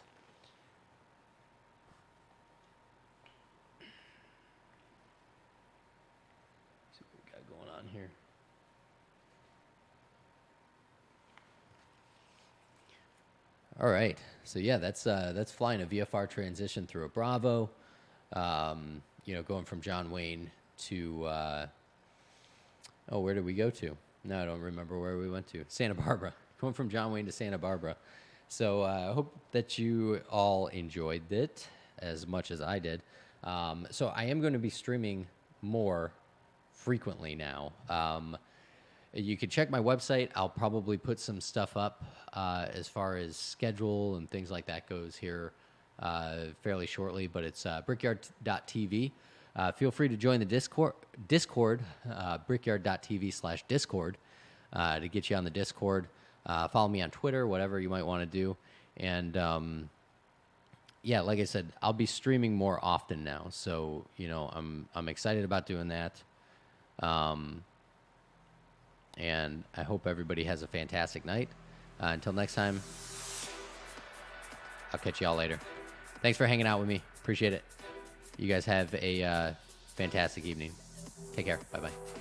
See what we got going on here. All right, so yeah, that's flying a VFR transition through a Bravo. You know, going from John Wayne to oh, where did we go to? No, I don't remember where we went to. Santa Barbara. Going from John Wayne to Santa Barbara. So I hope that you all enjoyed it as much as I did. So I am going to be streaming more frequently now. you can check my website. I'll probably put some stuff up as far as schedule and things like that goes here fairly shortly, but it's brickyard.tv. Feel free to join the Discord, brickyard.tv/Discord, to get you on the Discord. Follow me on Twitter, whatever you might want to do. And yeah, like I said, I'll be streaming more often now. So, you know, I'm excited about doing that. And I hope everybody has a fantastic night. Until next time, I'll catch you all later. Thanks for hanging out with me. Appreciate it. You guys have a fantastic evening. Take care. Bye-bye.